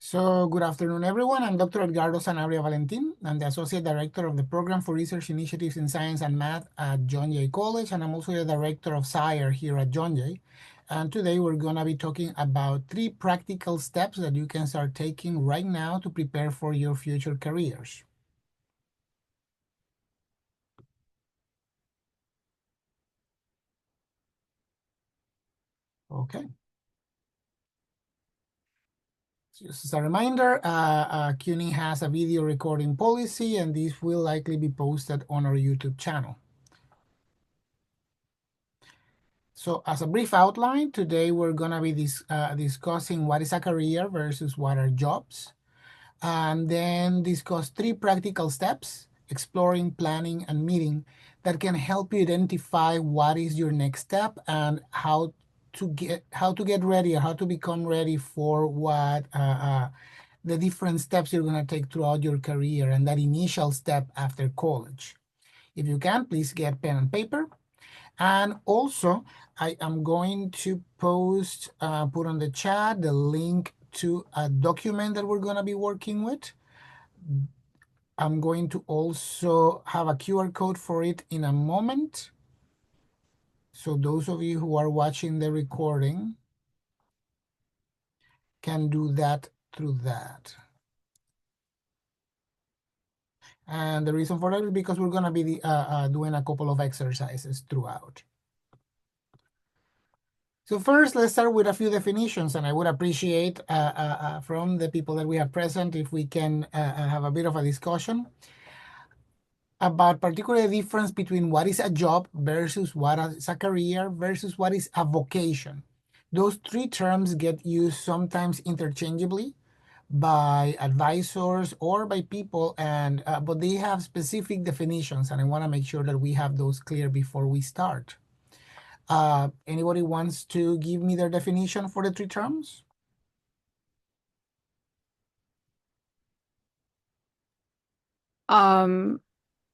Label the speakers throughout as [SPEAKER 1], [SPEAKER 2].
[SPEAKER 1] So good afternoon, everyone. I'm Dr. Edgardo Sanabria-Valentín. I'm the Associate Director of the Program for Research Initiatives in Science and Math at John Jay College, and I'm also the Director of CIRE here at John Jay. And today we're going to be talking about 3 practical steps that you can start taking right now to prepare for your future careers. Okay. Just as a reminder, CUNY has a video recording policy, and this will likely be posted on our YouTube channel. So as a brief outline, today we're going to be discussing what is a career versus what are jobs, and then discuss 3 practical steps, exploring, planning, and meeting, that can help you identify what is your next step and how to get ready or how to become ready for what the different steps you're going to take throughout your career and that initial step after college. If you can, please get pen and paper. And also, I am going to put on the chat the link to a document that we're going to be working with. I'm going to also have a QR code for it in a moment. So those of you who are watching the recording can do that through that. And the reason for that is because we're going to be doing a couple of exercises throughout. So first, let's start with a few definitions, and I would appreciate from the people that we have present if we can have a bit of a discussion about particular difference between what is a job versus what is a career versus what is a vocation. Those 3 terms get used sometimes interchangeably by advisors or by people, and but they have specific definitions, and I want to make sure that we have those clear before we start. Anybody wants to give me their definition for the 3 terms?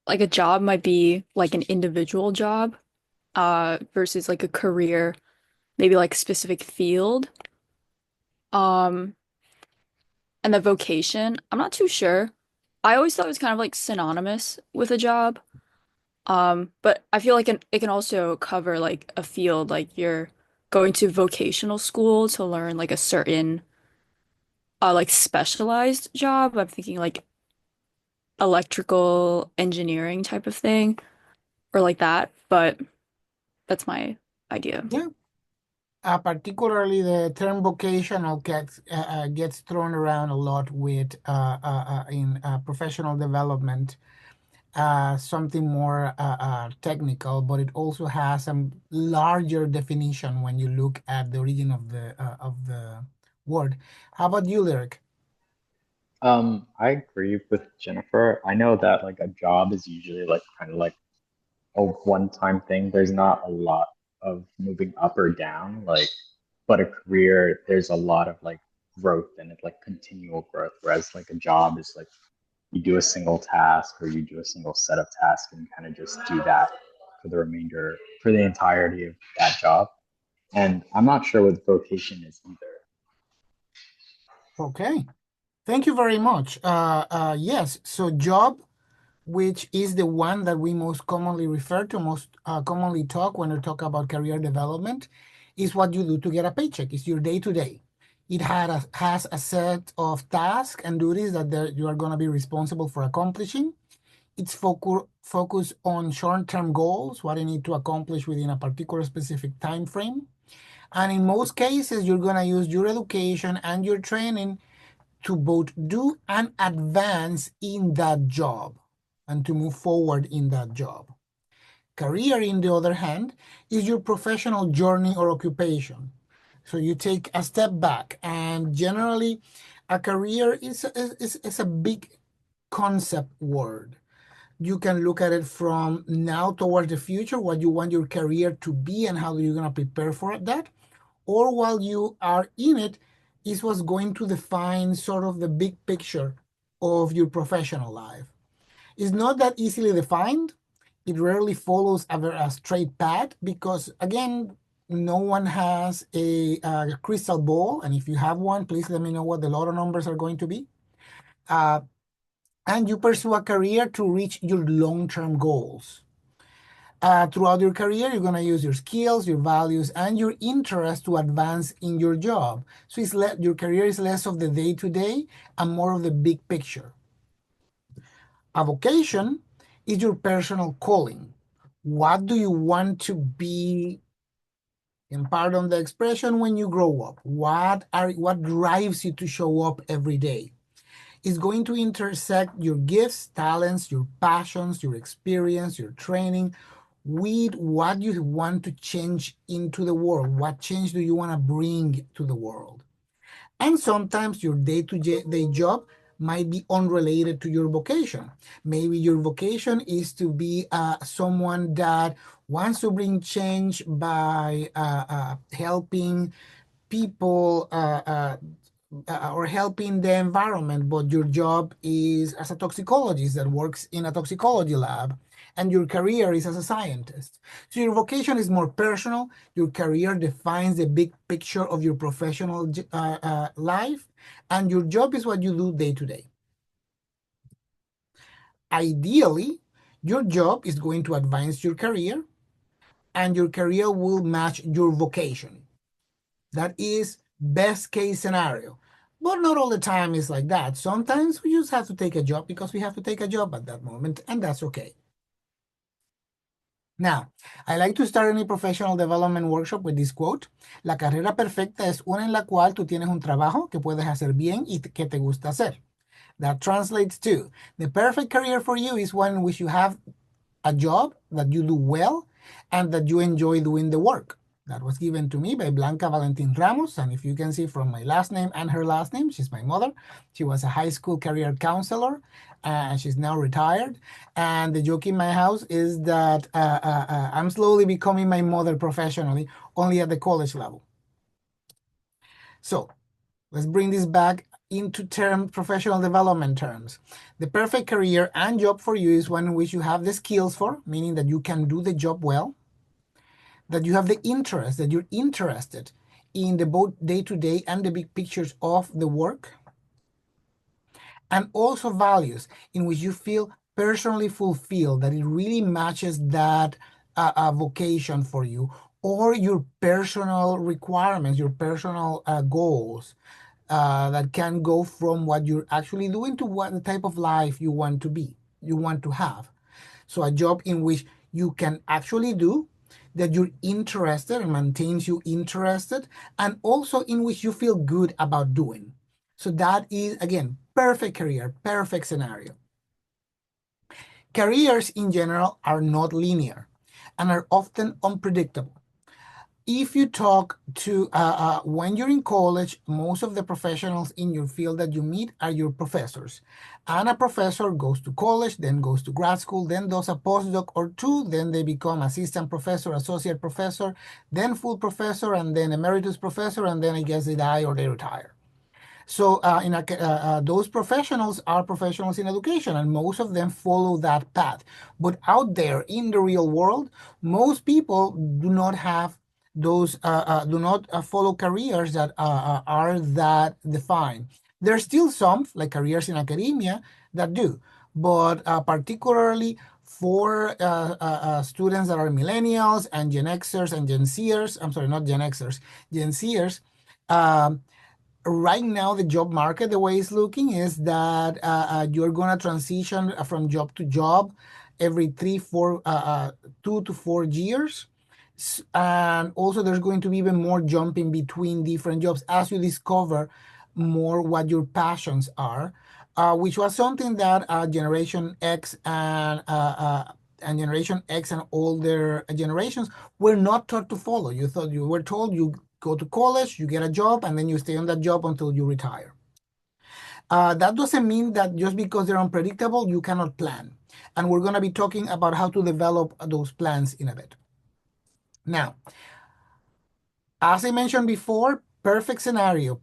[SPEAKER 2] Like a job might be like an individual job, versus like a career, maybe like a specific field. Um, and the vocation, I'm not too sure. I always thought it was kind of like synonymous with a job. But I feel like it can also cover like a field, like you're going to vocational school to learn like a certain like specialized job. I'm thinking like electrical engineering type of thing or like that, but that's my idea.
[SPEAKER 1] Yeah. Particularly the term vocational gets thrown around a lot with in professional development, something more technical, but it also has some larger definition when you look at the origin of the word. How about you, Lyric?
[SPEAKER 3] I agree with Jennifer. I know that like a job is usually like kind of like a one-time thing. There's not a lot of moving up or down, like, but a career, there's a lot of like growth in it, like continual growth. Whereas like a job is like you do a single task or you do a single set of tasks and kind of just do that for the entirety of that job. And I'm not sure what vocation is either.
[SPEAKER 1] Okay, thank you very much. Yes, so job, which is the one that we most commonly refer to, most commonly talk when we talk about career development, is what you do to get a paycheck. It's your day to day. It has a set of tasks and duties that you are going to be responsible for accomplishing. It's focus on short-term goals, what you need to accomplish within a particular specific time frame. And in most cases, you're going to use your education and your training to both do and advance in that job and to move forward in that job. Career, in the other hand, is your professional journey or occupation. So you take a step back, and generally, a career is a big concept word. You can look at it from now towards the future, what you want your career to be and how you're going to prepare for that. Or while you are in it, is what's going to define sort of the big picture of your professional life. It's not that easily defined. It rarely follows a straight path because, again, no one has a crystal ball, and if you have one, please let me know what the lotto numbers are going to be. And you pursue a career to reach your long-term goals. Throughout your career, you're going to use your skills, your values, and your interest to advance in your job. So your career is less of the day-to-day and more of the big picture. A vocation is your personal calling. What do you want to be, and pardon the expression, when you grow up? What drives you to show up every day? It's going to intersect your gifts, talents, your passions, your experience, your training with what you want to change into the world. What change do you want to bring to the world? And sometimes your day-to-day job might be unrelated to your vocation. Maybe your vocation is to be someone that wants to bring change by helping people or helping the environment, but your job is as a toxicologist that works in a toxicology lab, and your career is as a scientist. So your vocation is more personal. Your career defines the big picture of your professional life, and your job is what you do day to day. Ideally, your job is going to advance your career, and your career will match your vocation. That is best case scenario. But not all the time is like that. Sometimes we just have to take a job because we have to take a job at that moment, and that's okay. Now, I like to start any professional development workshop with this quote. La carrera perfecta es una en la cual tú tienes un trabajo que puedes hacer bien y que te gusta hacer. That translates to, the perfect career for you is one in which you have a job that you do well and that you enjoy doing the work. That was given to me by Blanca Valentín Ramos. And if you can see from my last name and her last name, she's my mother. She was a high school career counselor and she's now retired. And the joke in my house is that I'm slowly becoming my mother professionally, only at the college level. So let's bring this back into professional development terms. The perfect career and job for you is one in which you have the skills for, meaning that you can do the job well, that you have the interest, that you're interested in the both day-to-day and the big pictures of the work, and also values in which you feel personally fulfilled, that it really matches that vocation for you, or your personal requirements, your personal goals, that can go from what you're actually doing to what the type of life you want to have. So a job in which you can actually do, that you're interested and maintains you interested, and also in which you feel good about doing. So that is, again, perfect career, perfect scenario. Careers in general are not linear and are often unpredictable. If you talk to, when you're in college, most of the professionals in your field that you meet are your professors. And a professor goes to college, then goes to grad school, then does a postdoc or two, then they become assistant professor, associate professor, then full professor, and then emeritus professor, and then I guess they die or they retire. So those professionals are professionals in education, and most of them follow that path. But out there in the real world, most people do not have those, do not follow careers that are that defined. There's still some, like careers in academia, that do, but particularly for students that are millennials and Gen Xers and Gen Zers, I'm sorry, not Gen Xers, Gen Zers, right now the job market, the way it's looking is that you're going to transition from job to job every 2 to 4 years. And also there's going to be even more jumping between different jobs as you discover more what your passions are, which was something that Generation X and Generation X and older generations were not taught to follow. You were told you go to college, you get a job, and then you stay on that job until you retire. That doesn't mean that just because they're unpredictable, you cannot plan. And we're going to be talking about how to develop those plans in a bit. Now, as I mentioned before, perfect scenario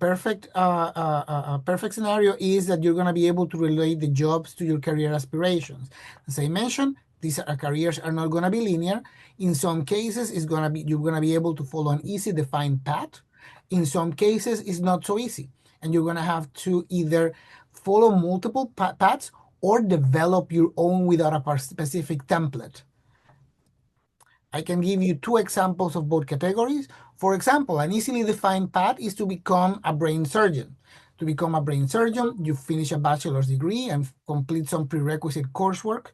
[SPEAKER 1] is that you're going to be able to relate the jobs to your career aspirations. As I mentioned, These careers are not going to be linear. In some cases, you're going to be able to follow an easy defined path. In some cases, it's not so easy, and you're going to have to either follow multiple paths or develop your own without a specific template. I can give you two examples of both categories. For example, an easily defined path is to become a brain surgeon. To become a brain surgeon, you finish a bachelor's degree and complete some prerequisite coursework.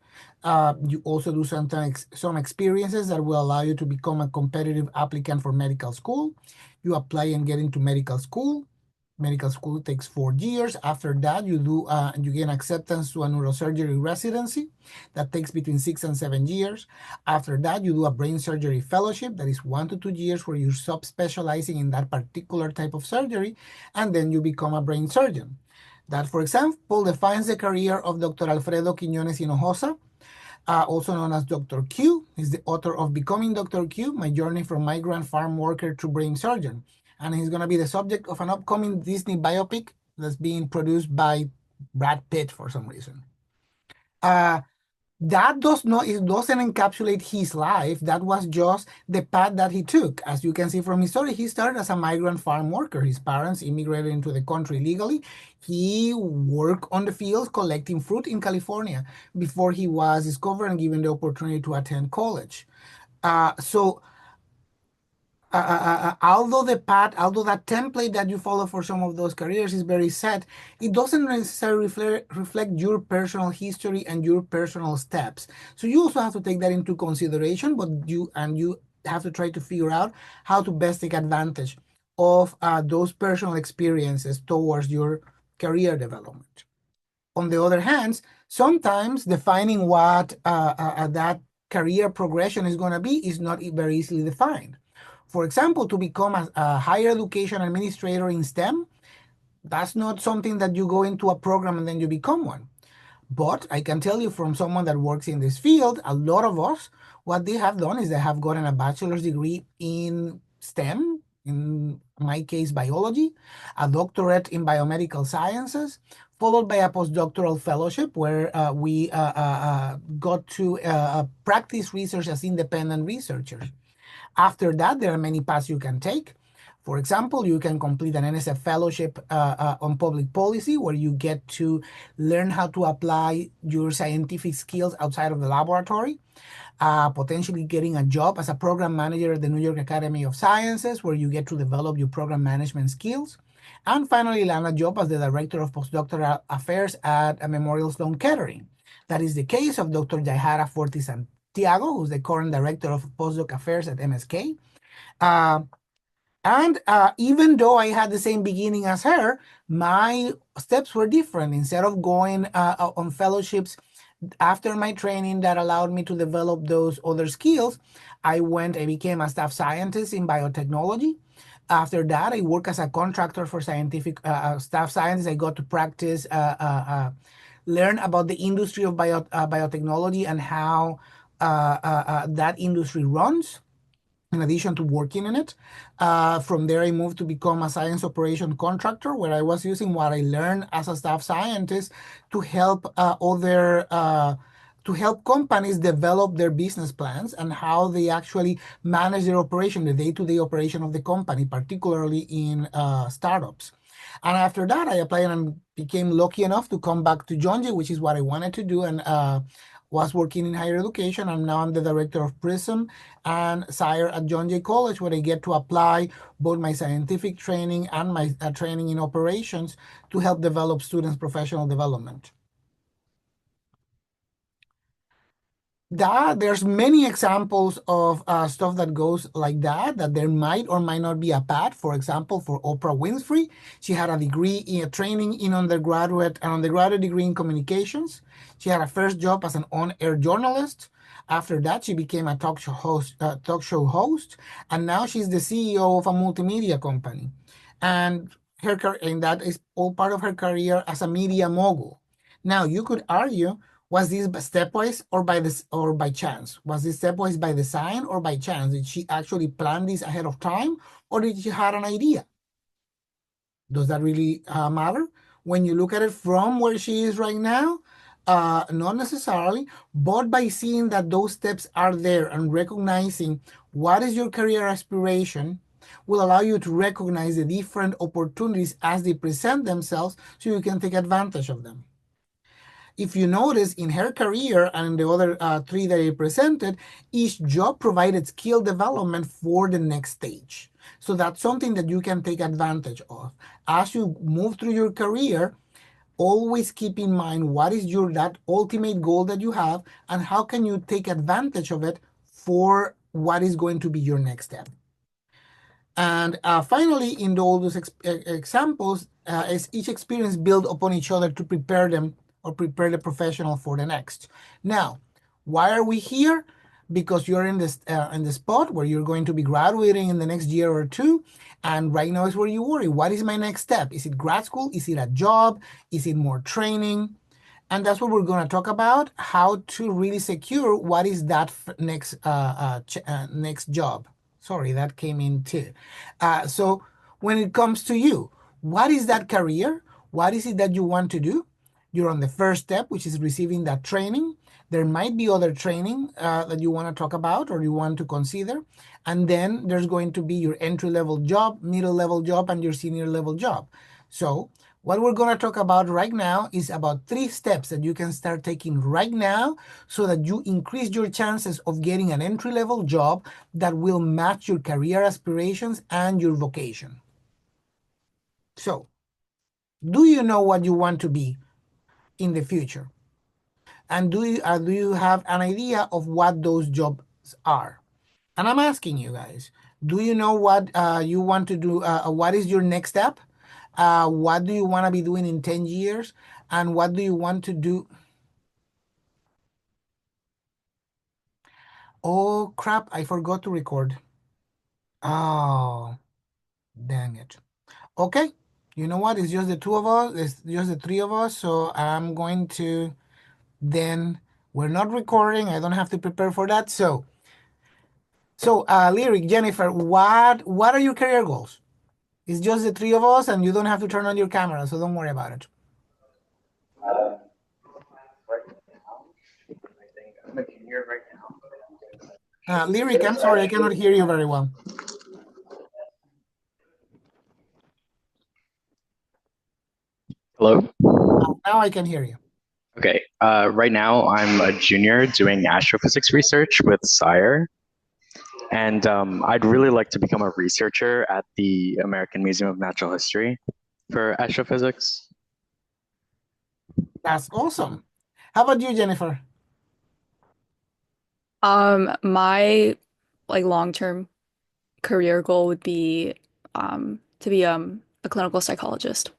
[SPEAKER 1] You also do some experiences that will allow you to become a competitive applicant for medical school. You apply and get into medical school. Medical school takes 4 years. After that, you gain acceptance to a neurosurgery residency that takes between 6 and 7 years. After that, you do a brain surgery fellowship that is 1 to 2 years where you're subspecializing in that particular type of surgery, and then you become a brain surgeon. That, for example, defines the career of Dr. Alfredo Quiñones Hinojosa, also known as Dr. Q. He's the author of Becoming Dr. Q, My Journey from Migrant Farm Worker to Brain Surgeon. And he's going to be the subject of an upcoming Disney biopic that's being produced by Brad Pitt for some reason. That it doesn't encapsulate his life. That was just the path that he took. As you can see from his story, he started as a migrant farm worker. His parents immigrated into the country legally. He worked on the fields collecting fruit in California before he was discovered and given the opportunity to attend college. So although that template that you follow for some of those careers is very set, it doesn't necessarily reflect your personal history and your personal steps. So you also have to take that into consideration, but you have to try to figure out how to best take advantage of those personal experiences towards your career development. On the other hand, sometimes defining what that career progression is going to be is not very easily defined. For example, to become a higher education administrator in STEM, that's not something that you go into a program and then you become one. But I can tell you from someone that works in this field, a lot of us, what they have done is they have gotten a bachelor's degree in STEM, in my case, biology, a doctorate in biomedical sciences, followed by a postdoctoral fellowship where we got to practice research as independent researchers. After that, there are many paths you can take. For example, you can complete an NSF fellowship on public policy, where you get to learn how to apply your scientific skills outside of the laboratory. Potentially getting a job as a program manager at the New York Academy of Sciences, where you get to develop your program management skills. And finally, land a job as the Director of Postdoctoral Affairs at a Memorial Sloan Kettering. That is the case of Dr. Jaihara Forti Santiago, who's the current Director of Postdoc Affairs at MSK. And even though I had the same beginning as her, my steps were different. Instead of going on fellowships after my training that allowed me to develop those other skills, I became a staff scientist in biotechnology. After that, I worked as a contractor for scientific staff scientists. I got to practice, learn about the industry of biotechnology and how that industry runs, in addition to working in it. From there, I moved to become a science operation contractor, where I was using what I learned as a staff scientist to help to help companies develop their business plans and how they actually manage their operation, the day-to-day operation of the company, particularly in startups. And after that, I applied and became lucky enough to come back to John Jay, which is what I wanted to do, and was working in higher education. And now I'm the director of PRISM and CIRE at John Jay College, where I get to apply both my scientific training and my training in operations to help develop students' professional development. There's many examples of stuff that goes like that there might or might not be a path. For example, for Oprah Winfrey, she had a degree in training in undergraduate degree in communications. She had a first job as an on-air journalist. After that, she became a talk show host, and now she's the CEO of a multimedia company. And that is all part of her career as a media mogul. Now, you could argue, was this stepwise or by chance? Was this stepwise by design or by chance? Did she actually plan this ahead of time, or did she have an idea? Does that really matter? When you look at it from where she is right now, Not necessarily, but by seeing that those steps are there and recognizing what is your career aspiration will allow you to recognize the different opportunities as they present themselves so you can take advantage of them. If you notice in her career and in the other three that I presented, each job provided skill development for the next stage. So that's something that you can take advantage of. As you move through your career, always keep in mind what is your that ultimate goal that you have and how can you take advantage of it for what is going to be your next step. And finally, in all those examples, is each experience build upon each other to prepare them or prepare the professional for the next. Now, why are we here? Because you're in the spot where you're going to be graduating in the next year or two, and right now is where you worry. What is my next step? Is it grad school? Is it a job? Is it more training? And that's what we're going to talk about: how to really secure what is that next job. Sorry, that came in too. So when it comes to you, what is that career? What is it that you want to do? You're on the first step, which is receiving that training. There might be other training that you want to talk about or you want to consider. And then there's going to be your entry level job, middle level job, and your senior level job. So what we're going to talk about right now is about 3 steps that you can start taking right now so that you increase your chances of getting an entry level job that will match your career aspirations and your vocation. So, do you know what you want to be in the future? And do you have an idea of what those jobs are? And I'm asking you guys, do you know what you want to do? What is your next step? What do you want to be doing in 10 years? And what do you want to do? Oh, crap, I forgot to record. Oh, dang it. Okay, you know what? It's just the two of us. It's just the three of us. So I'm going to then, we're not recording. I don't have to prepare for that. So, Lyric, Jennifer, what are your career goals? It's just the three of us, and you don't have to turn on your camera, so don't worry about it.
[SPEAKER 3] Right now, I think I'm a junior right now.
[SPEAKER 1] Lyric, I'm sorry, I cannot hear you very well.
[SPEAKER 3] Hello?
[SPEAKER 1] Now I can hear you.
[SPEAKER 3] Okay. Right now, I'm a junior doing astrophysics research with CIRE. And I'd really like to become a researcher at the American Museum of Natural History for astrophysics.
[SPEAKER 1] That's awesome. How about you, Jennifer?
[SPEAKER 2] My like long-term career goal would be to be a clinical psychologist.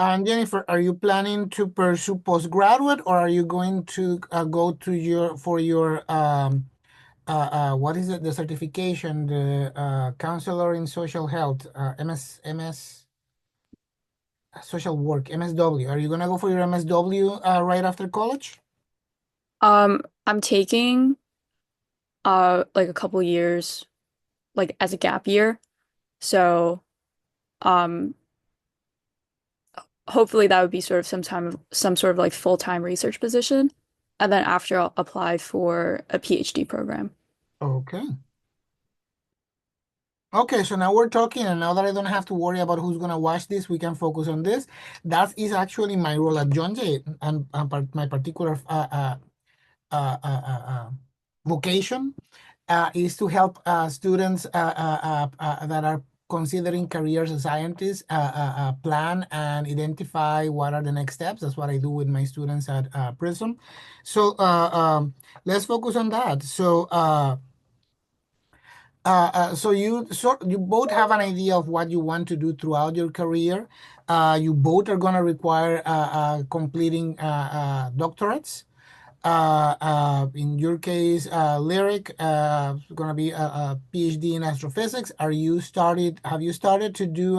[SPEAKER 1] And Jennifer, are you planning to pursue postgraduate, or are you going to go to your what is it, the certification, the counselor in social health, MS social work, MSW? Are you gonna go for your MSW right after college?
[SPEAKER 2] I'm taking like a couple years like as a gap year. So um hopefully that would be sort of some sort of like full-time research position. And then after I'll apply for a PhD program.
[SPEAKER 1] Okay. Okay, so now we're talking, and now that I don't have to worry about who's gonna watch this, we can focus on this. That is actually my role at John Jay, and my particular vocation is to help students that are considering careers as scientists plan and identify what are the next steps. That's what I do with my students at Prism. So let's focus on that. So you both have an idea of what you want to do throughout your career. You both are going to require completing doctorates. In your case, Lyric, going to be a PhD in astrophysics. Have you started to do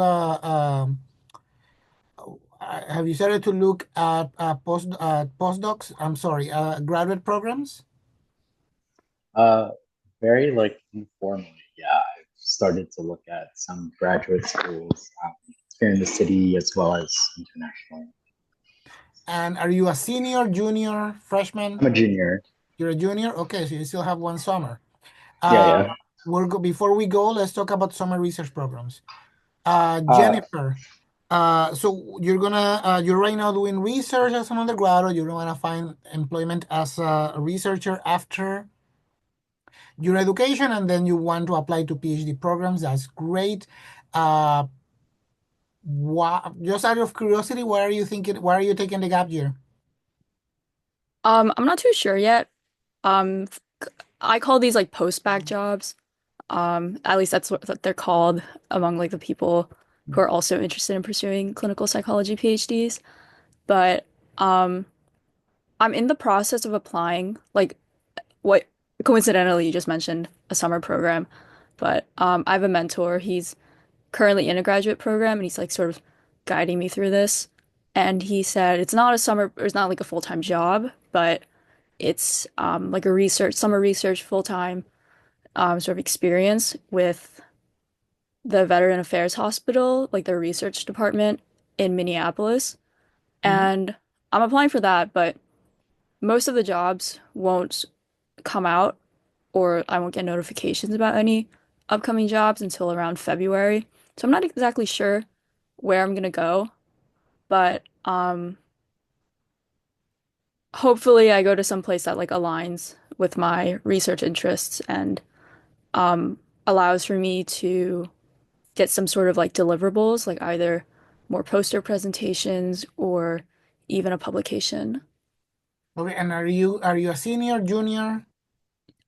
[SPEAKER 1] have you started to look at postdocs? I'm sorry, graduate programs?
[SPEAKER 3] Uh, very like informally, yeah. I've started to look at some graduate schools here in the city as well as internationally.
[SPEAKER 1] And are you a senior, junior,
[SPEAKER 3] I'm
[SPEAKER 1] freshman?
[SPEAKER 3] a junior.
[SPEAKER 1] You're a junior? Okay, so you still have one summer.
[SPEAKER 3] Yeah,
[SPEAKER 1] Uh,
[SPEAKER 3] yeah.
[SPEAKER 1] before we go, let's talk about summer research programs.
[SPEAKER 3] Uh,
[SPEAKER 1] Jennifer, so you're right now doing research as an undergraduate. You don't want to find employment as a researcher after your education, and then you want to apply to PhD programs. That's great. Uh, just out of curiosity, why are you thinking? Why are you taking the gap year?
[SPEAKER 2] I'm not too sure yet. Um, I call these like post-bac jobs. At least that's what they're called among like the people who are also interested in pursuing clinical psychology PhDs. But um, I'm in the process of applying, like what coincidentally you just mentioned a summer program, but I have a mentor. He's currently in a graduate program and he's like sort of guiding me through this. And he said it's not like a full-time job, but it's like a summer research full-time sort of experience with the Veteran Affairs Hospital, like their research department in Minneapolis.
[SPEAKER 1] Mhm.
[SPEAKER 2] And I'm applying for that, but most of the jobs won't come out or I won't get notifications about any upcoming jobs until around February. So I'm not exactly sure where I'm gonna go, but hopefully I go to some place that like aligns with my research interests and um allows for me to get some sort of like deliverables, like either more poster presentations or even a publication.
[SPEAKER 1] Okay, and are you a senior, junior?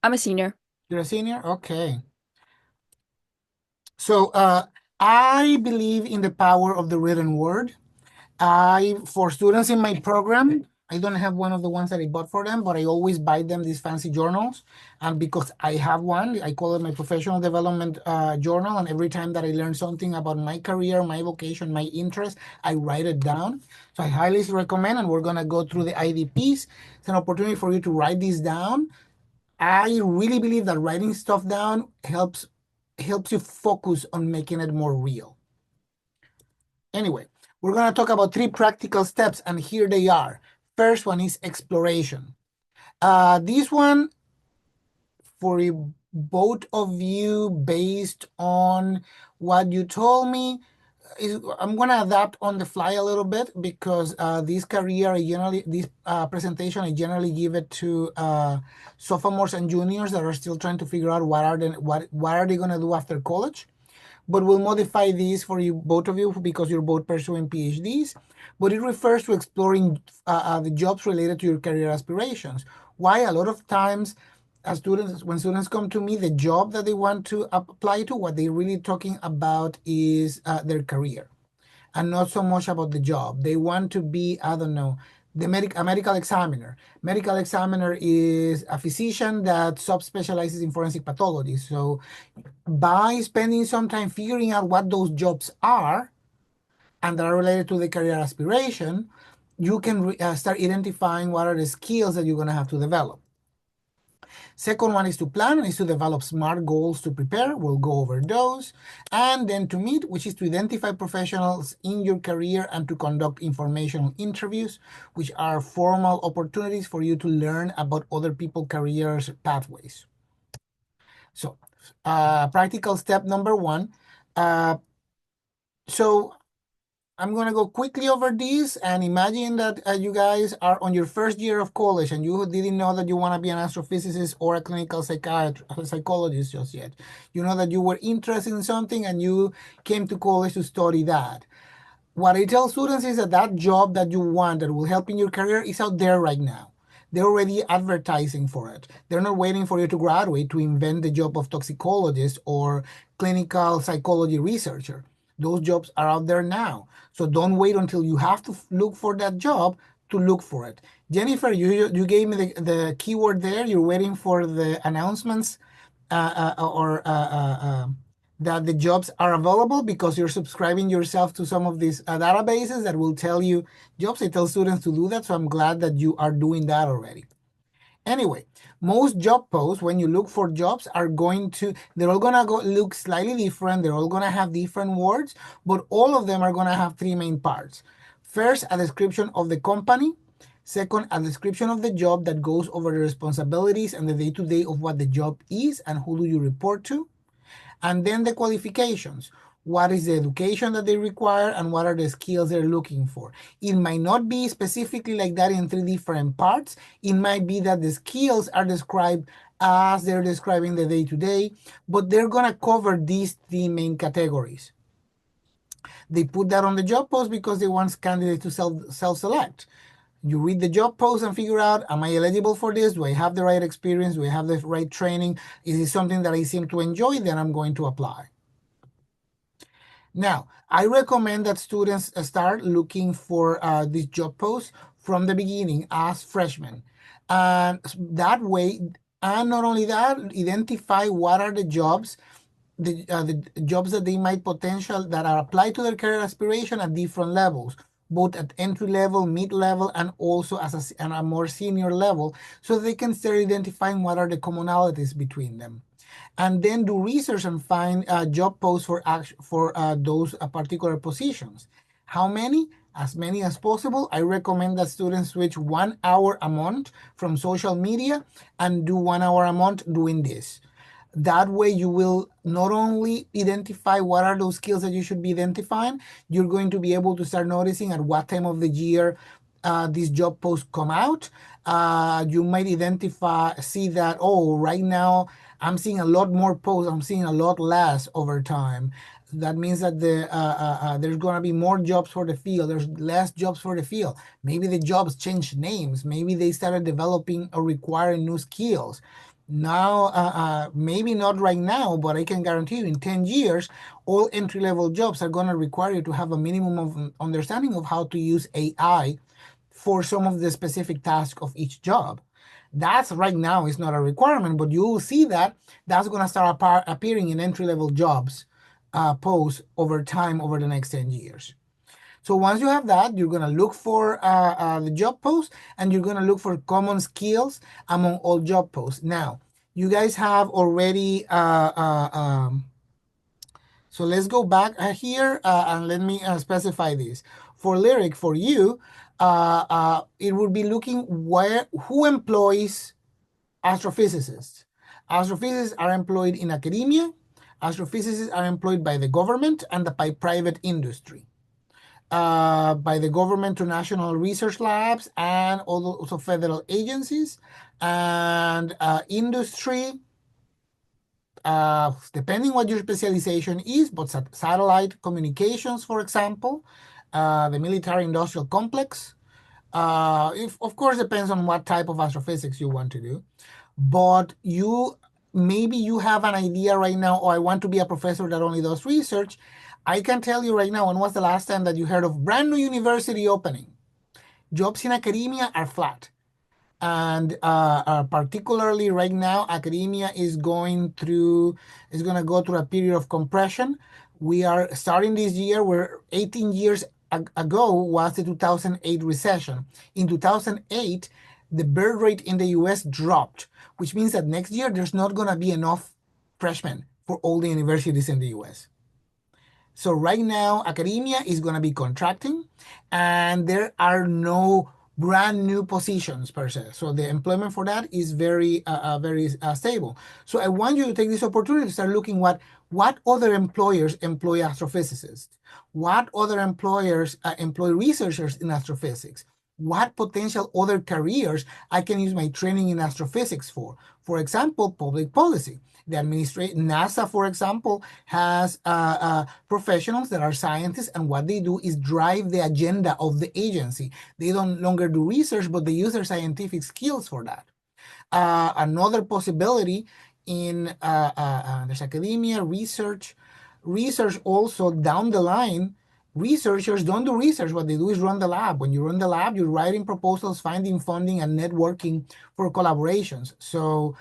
[SPEAKER 2] I'm a senior.
[SPEAKER 1] You're a senior? Okay. So I believe in the power of the written word. For students in my program, I don't have one of the ones that I bought for them, but I always buy them these fancy journals. And because I have one, I call it my professional development journal. And every time that I learn something about my career, my vocation, my interest, I write it down. So I highly recommend, and we're going to go through the IDPs. It's an opportunity for you to write these down. I really believe that writing stuff down helps you focus on making it more real. Anyway, we're going to talk about three practical steps, and here they are. First one is exploration. This one for both of you, based on what you told me, I'm gonna adapt on the fly a little bit because this presentation I generally give it to sophomores and juniors that are still trying to figure out what are they gonna do after college. But we'll modify these for you, both of you, because you're both pursuing PhDs. But it refers to exploring the jobs related to your career aspirations. Why? A lot of times, when students come to me, the job that they want to apply to, what they're really talking about is their career, and not so much about the job. They want to be, I don't know, a medical examiner. Medical examiner is a physician that subspecializes in forensic pathology. So by spending some time figuring out what those jobs are and that are related to the career aspiration, you can start identifying what are the skills that you're going to have to develop. Second one is to plan and is to develop smart goals to prepare. We'll go over those. And then to meet, which is to identify professionals in your career and to conduct informational interviews, which are formal opportunities for you to learn about other people's careers pathways. So practical step number one. Uh, so I'm going to go quickly over this and imagine that you guys are on your first year of college and you didn't know that you want to be an astrophysicist or a clinical psychologist just yet. You know that you were interested in something and you came to college to study that. What I tell students is that that job that you want that will help in your career is out there right now. They're already advertising for it. They're not waiting for you to graduate to invent the job of toxicologist or clinical psychology researcher. Those jobs are out there now. So don't wait until you have to look for that job to look for it. Jennifer, you gave me the keyword there. You're waiting for the announcements or that the jobs are available because you're subscribing yourself to some of these databases that will tell you jobs. I tell students to do that, so I'm glad that you are doing that already. Anyway, most job posts, when you look for jobs, they're all gonna look slightly different. They're all gonna have different words, but all of them are gonna have three main parts. First, a description of the company. Second, a description of the job that goes over the responsibilities and the day-to-day of what the job is and who do you report to. And then the qualifications. What is the education that they require and what are the skills they're looking for? It might not be specifically like that in three different parts. It might be that the skills are described as they're describing the day to day, but they're going to cover these three main categories. They put that on the job post because they want candidates to self-select. You read the job post and figure out, am I eligible for this? Do I have the right experience? Do I have the right training? Is it something that I seem to enjoy? Then I'm going to apply. Now, I recommend that students start looking for these job posts from the beginning as freshmen. And that way, and not only that, identify what are the jobs the jobs that they might potential that are applied to their career aspiration at different levels, both at entry level, mid level, and also at a more senior level, so they can start identifying what are the commonalities between them. And then do research and find job posts for those particular positions. How many? As many as possible. I recommend that students switch 1 hour a month from social media and do 1 hour a month doing this. That way you will not only identify what are those skills that you should be identifying, you're going to be able to start noticing at what time of the year these job posts come out. You might see that, oh, right now I'm seeing a lot more posts, I'm seeing a lot less over time. That means that there's going to be more jobs for the field, there's less jobs for the field. Maybe the jobs changed names, maybe they started developing or requiring new skills. Now, maybe not right now, but I can guarantee you in 10 years, all entry-level jobs are going to require you to have a minimum of understanding of how to use AI for some of the specific tasks of each job. That's right now is not a requirement, but you will see that that's going to start appearing in entry-level jobs posts over time over the next 10 years. So once you have that, you're going to look for the job post and you're going to look for common skills among all job posts. Now, you guys have already, so let's go back here and let me specify this. For Lyric, for you, it would be looking who employs astrophysicists. Astrophysicists are employed in academia. Astrophysicists are employed by the government and by private industry. By the government to national research labs and also federal agencies and industry, depending what your specialization is, but satellite communications, for example, the military industrial complex. Of course, depends on what type of astrophysics you want to do, but maybe you have an idea right now, oh, I want to be a professor that only does research. I can tell you right now, when was the last time that you heard of brand new university opening? Jobs in academia are flat. And particularly right now, academia is going to go through a period of compression. We are starting this year where 18 years ago was the 2008 recession. In 2008, the birth rate in the US dropped, which means that next year there's not going to be enough freshmen for all the universities in the US. So right now, academia is going to be contracting, and there are no brand new positions per se. So the employment for that is very stable. So I want you to take this opportunity to start looking what other employers employ astrophysicists, what other employers employ researchers in astrophysics, what potential other careers I can use my training in astrophysics for. For example, public policy. The NASA, for example, has professionals that are scientists, and what they do is drive the agenda of the agency. They don't longer do research, but they use their scientific skills for that. Another possibility in there's academia, research also down the line. Researchers don't do research. What they do is run the lab. When you run the lab, you're writing proposals, finding funding, and networking for collaborations. So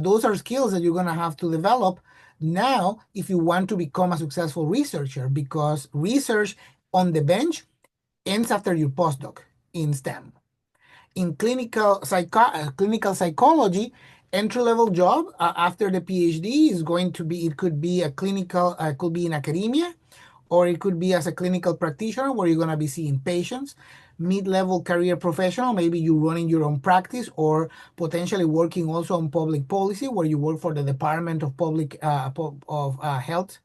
[SPEAKER 1] those are skills that you're going to have to develop Now, if you want to become a successful researcher, because research on the bench ends after your postdoc in STEM. In clinical psychology, entry-level job after the PhD is going to be, it could be a clinical, could be in academia, or it could be as a clinical practitioner where you're going to be seeing patients. Mid-level career professional, maybe you running your own practice, or potentially working also on public policy where you work for the Department of Public Health,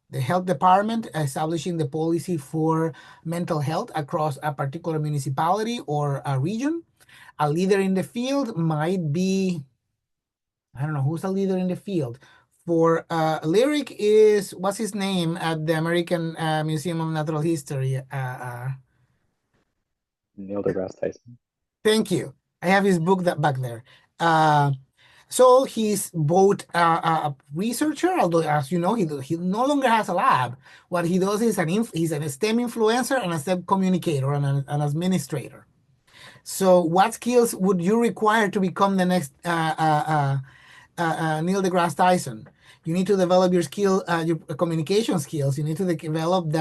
[SPEAKER 1] the health department, establishing the policy for mental health across a particular municipality or a region. A leader in the field might be, I don't know, who's a leader in the field. For Lyric is, what's his name at the American Museum of Natural History?
[SPEAKER 3] Neil deGrasse Tyson.
[SPEAKER 1] Thank you. I have his book that back there. Uh, so he's both a researcher, although as you know, he no longer has a lab. What he does is he's an STEM influencer and a STEM communicator and an administrator. So what skills would you require to become the next Neil deGrasse Tyson? You need to develop your communication skills. You need to develop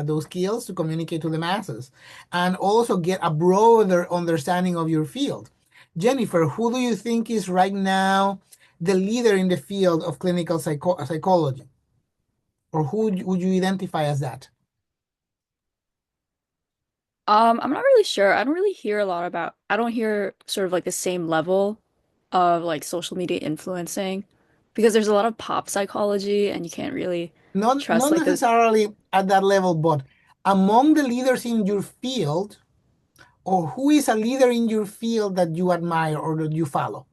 [SPEAKER 1] those skills to communicate to the masses, and also get a broader understanding of your field. Jennifer, who do you think is right now the leader in the field of clinical psychology, or who would you identify as that?
[SPEAKER 2] I'm not really sure. I don't really hear a lot about, I don't hear sort of like the same level of like social media influencing because there's a lot of pop psychology and you can't really trust
[SPEAKER 1] Not
[SPEAKER 2] like those.
[SPEAKER 1] necessarily at that level, but among the leaders in your field, or who is a leader in your field that you admire or that you follow?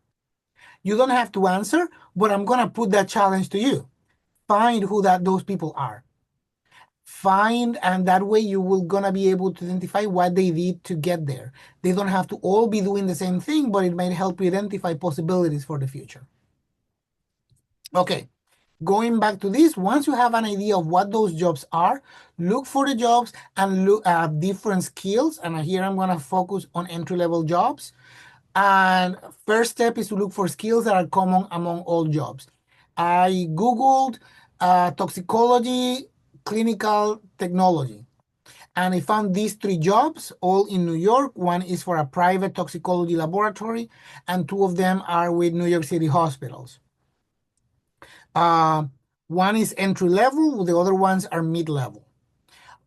[SPEAKER 1] You don't have to answer, but I'm gonna put that challenge to you. Find who those people are. Find, and that way you will gonna be able to identify what they did to get there. They don't have to all be doing the same thing, but it might help you identify possibilities for the future. Okay, going back to this, once you have an idea of what those jobs are, look for the jobs and look at different skills. And here I'm going to focus on entry-level jobs. And first step is to look for skills that are common among all jobs. I Googled toxicology, clinical technology, and I found these three jobs all in New York. One is for a private toxicology laboratory, and two of them are with New York City hospitals. Uh, One is entry level, the other ones are mid level.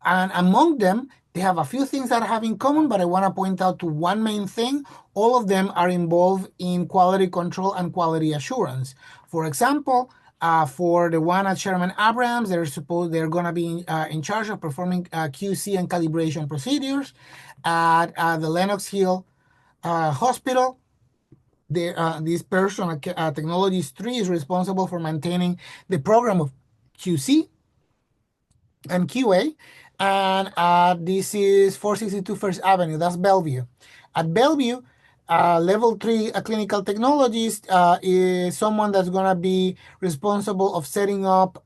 [SPEAKER 1] And among them, they have a few things that have in common, but I want to point out to one main thing. All of them are involved in quality control and quality assurance. For example, for the one at Sherman Abrams, they're going to be in charge of performing QC and calibration procedures. At the Lenox Hill Hospital, this person at Technologies 3 is responsible for maintaining the program of QC and QA. And this is 462 First Avenue, that's Bellevue. At Bellevue, level 3 clinical technologist is someone that's going to be responsible of setting up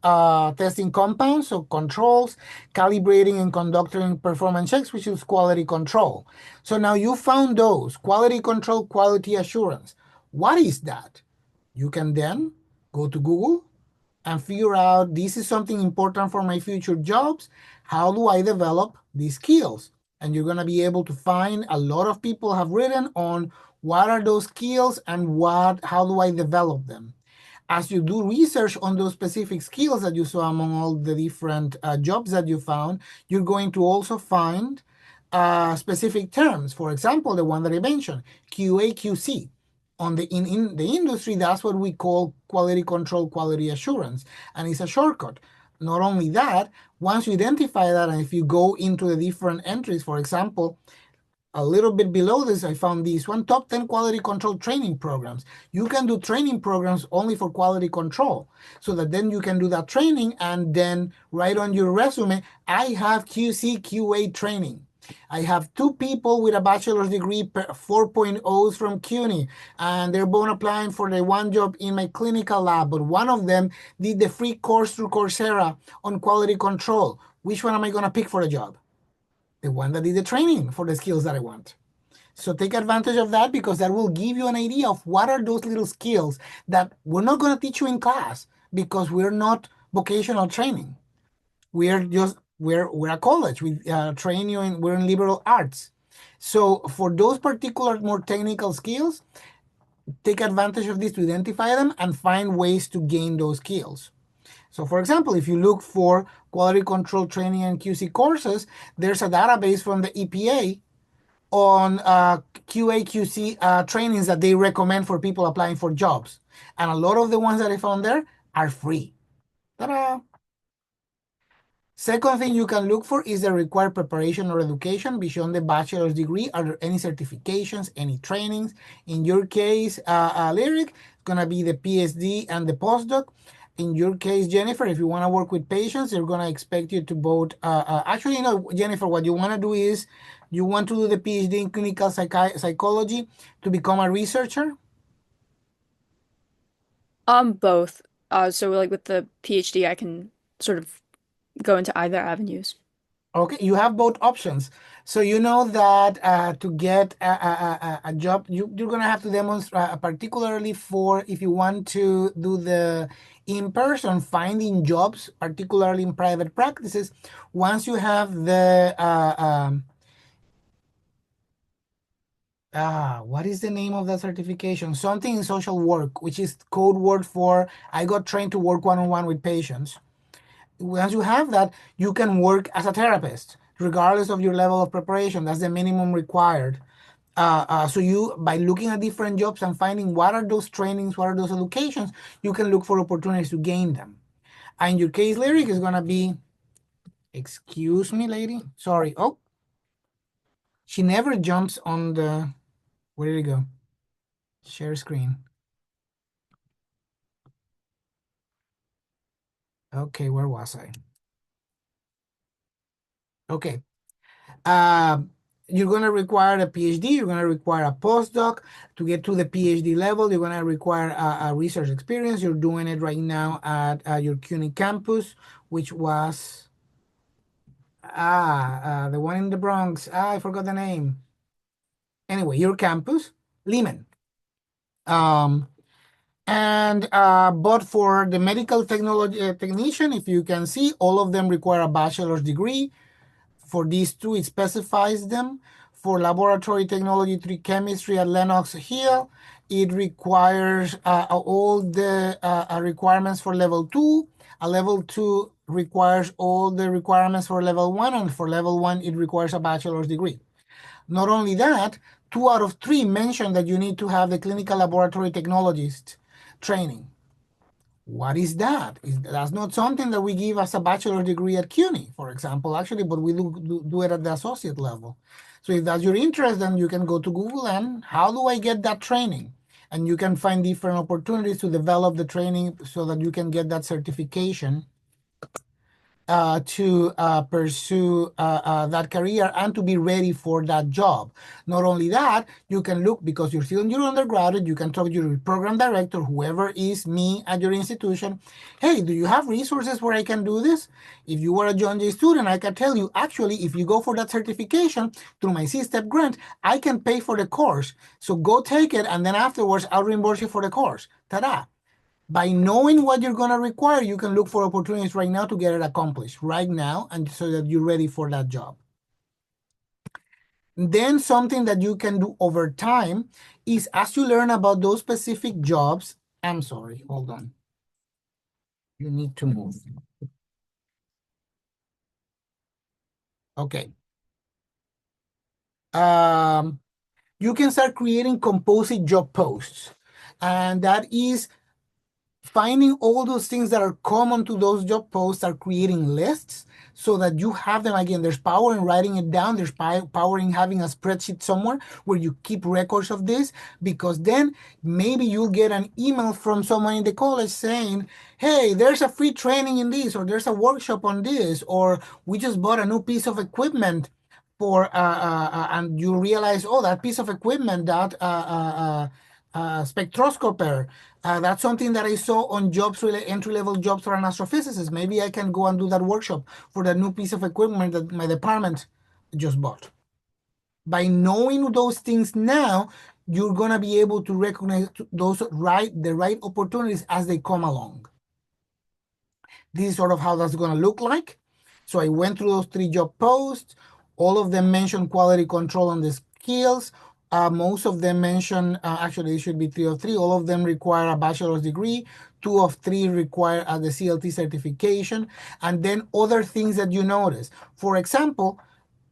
[SPEAKER 1] testing compounds, so controls, calibrating and conducting performance checks, which is quality control. So now you found those, quality control, quality assurance. What is that? You can then go to Google and figure out, this is something important for my future jobs. How do I develop these skills? And you're going to be able to find a lot of people have written on what are those skills and how do I develop them. As you do research on those specific skills that you saw among all the different jobs that you found, you're going to also find specific terms. For example, the one that I mentioned, QA, QC. In the industry, that's what we call quality control, quality assurance, and it's a shortcut. Not only that, once you identify that, and if you go into the different entries, for example, a little bit below this, I found this one, top 10 quality control training programs. You can do training programs only for quality control, so that then you can do that training and then write on your resume, I have QC QA training. I have two people with a bachelor's degree, 4.0s from CUNY, and they're both applying for the one job in my clinical lab, but one of them did the free course through Coursera on quality control. Which one am I going to pick for the job? The one that did the training for the skills that I want. So take advantage of that, because that will give you an idea of what are those little skills that we're not going to teach you in class, because we're not vocational training. We're a college. We train you in we're in liberal arts. So for those particular more technical skills, take advantage of this to identify them and find ways to gain those skills. So for example, if you look for quality control training and QC courses, there's a database from the EPA on QA QC trainings that they recommend for people applying for jobs. And a lot of the ones that I found there are free. Ta-da! Second thing you can look for is the required preparation or education beyond the bachelor's degree. Are there any certifications, any trainings? In your case, Lyric, it's going to be the PhD and the postdoc. In your case, Jennifer, if you want to work with patients, they're going to expect you to both. Actually, no, Jennifer, what you want to do is you want to do the PhD in clinical psychology to become a researcher.
[SPEAKER 2] Both. So like with the PhD, I can sort of go into either avenues.
[SPEAKER 1] Okay, you have both options. So you know that to get a job, you're going to have to demonstrate, particularly for if you want to do the in-person finding jobs, particularly in private practices, once you have the, what is the name of that certification? Something in social work, which is code word for I got trained to work one-on-one with patients. Once you have that, you can work as a therapist, regardless of your level of preparation. That's the minimum required. So you, by looking at different jobs and finding what are those trainings, what are those educations, you can look for opportunities to gain them. And in your case, Lyric is gonna be, excuse me, lady. Sorry. Oh, she never jumps on the, where did it go? Share screen. Okay, where was I? Okay. Uh, you're going to require a PhD, you're going to require a postdoc to get to the PhD level. You're going to require a research experience. You're doing it right now at your CUNY campus, which was the one in the Bronx. I forgot the name. Anyway, your campus, Lehman. Um, and but for the medical technology technician, if you can see, all of them require a bachelor's degree. For these two, it specifies them. For laboratory technology, 3 chemistry at Lenox Hill, it requires all the requirements for level 2. A level 2 requires all the requirements for level 1, and for level 1, it requires a bachelor's degree. Not only that, 2 out of 3 mention that you need to have the clinical laboratory technologist training. What is that? That's not something that we give as a bachelor degree at CUNY, for example, actually, but we do it at the associate level. So if that's your interest, then you can go to Google and how do I get that training? And you can find different opportunities to develop the training so that you can get that certification to pursue that career and to be ready for that job. Not only that, you can look, because you're still in your undergraduate, you can talk to your program director, whoever is me at your institution. Hey, do you have resources where I can do this? If you were a John Jay student, I can tell you, actually, if you go for that certification through my C-STEP grant, I can pay for the course. So go take it, and then afterwards, I'll reimburse you for the course. Ta-da! By knowing what you're going to require, you can look for opportunities right now to get it accomplished right now, and so that you're ready for that job. Then something that you can do over time is, as you learn about those specific jobs, I'm sorry, hold on. You need to move. Okay. You can start creating composite job posts. And that is finding all those things that are common to those job posts, are creating lists so that you have them. Again, there's power in writing it down. There's power in having a spreadsheet somewhere where you keep records of this, because then maybe you'll get an email from someone in the college saying, hey, there's a free training in this, or there's a workshop on this, or we just bought a new piece of equipment for, and you realize, oh, that piece of equipment, that spectroscoper, that's something that I saw on jobs, entry-level jobs for an astrophysicist. Maybe I can go and do that workshop for the new piece of equipment that my department just bought. By knowing those things now, you're gonna be able to recognize the right opportunities as they come along. This is sort of how that's going to look like. So I went through those 3 job posts. All of them mention quality control on the skills. Most of them mention, actually, it should be 3 of 3. All of them require a bachelor's degree. 2 of 3 require the CLT certification. And then other things that you notice. For example,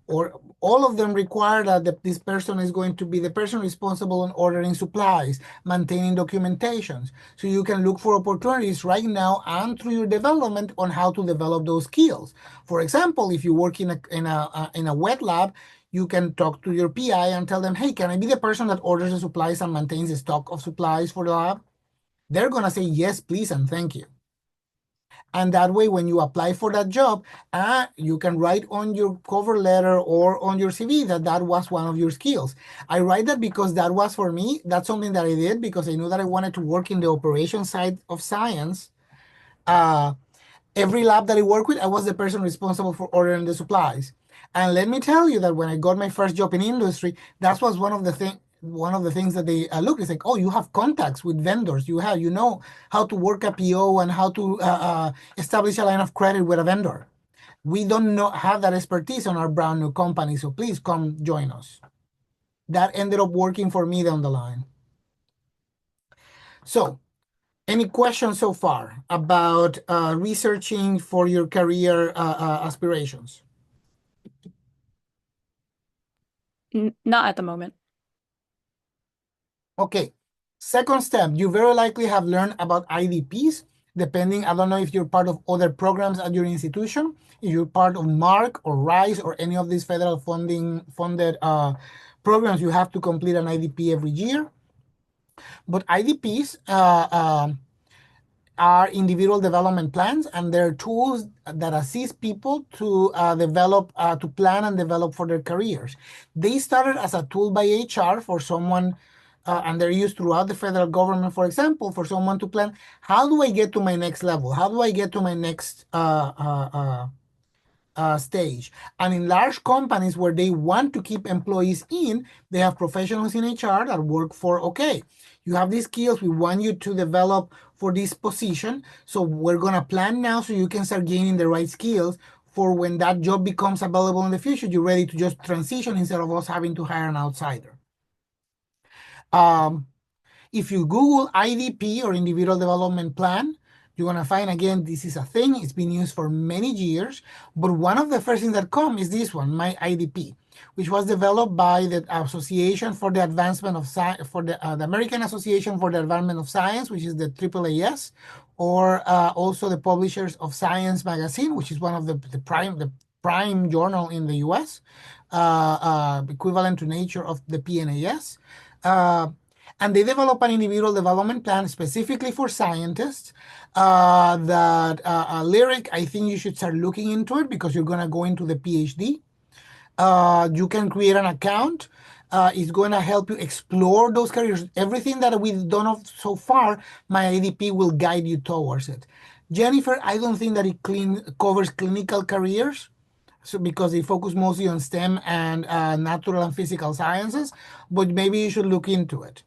[SPEAKER 1] or all of them require that this person is going to be the person responsible in ordering supplies, maintaining documentations. So you can look for opportunities right now and through your development on how to develop those skills. For example, if you work in a wet lab, you can talk to your PI and tell them, hey, can I be the person that orders the supplies and maintains the stock of supplies for the lab? They're going to say yes, please, and thank you. And that way, when you apply for that job, you can write on your cover letter or on your CV that that was one of your skills. I write that because that was for me. That's something that I did because I knew that I wanted to work in the operation side of science. Uh, every lab that I work with, I was the person responsible for ordering the supplies. And let me tell you that when I got my first job in industry, that was one of the things that they look. It's like, oh, you have contacts with vendors. You know how to work a PO and how to establish a line of credit with a vendor. We don't have that expertise on our brand new company, so please come join us. That ended up working for me down the line. So any questions so far about researching for your career aspirations?
[SPEAKER 2] Not at the moment.
[SPEAKER 1] Okay. Second step, you very likely have learned about IDPs, depending, I don't know if you're part of other programs at your institution, if you're part of MARC or RISE or any of these federal funded programs, you have to complete an IDP every year. But IDPs are individual development plans, and they're tools that assist people to to plan and develop for their careers. They started as a tool by HR for someone, and they're used throughout the federal government, for example, for someone to plan, how do I get to my next level? How do I get to my next stage? And in large companies where they want to keep employees in, they have professionals in HR that work for, okay, you have these skills, we want you to develop for this position. So we're going to plan now so you can start gaining the right skills for when that job becomes available in the future, you're ready to just transition instead of us having to hire an outsider. If you Google IDP or Individual Development Plan, you're going to find, again, this is a thing. It's been used for many years. But one of the first things that come is this one, my IDP, which was developed by the Association for the Advancement of Science, for the American Association for the Advancement of Science, which is the AAAS, or also the Publishers of Science magazine, which is one of the prime journal in the US, equivalent to Nature of the PNAS. And they develop an individual development plan specifically for scientists Lyric, I think you should start looking into it because you're going to go into the PhD. You can create an account. It's going to help you explore those careers. Everything that we've done so far, my ADP will guide you towards it. Jennifer, I don't think that it covers clinical careers. So because they focus mostly on STEM and natural and physical sciences, but maybe you should look into it.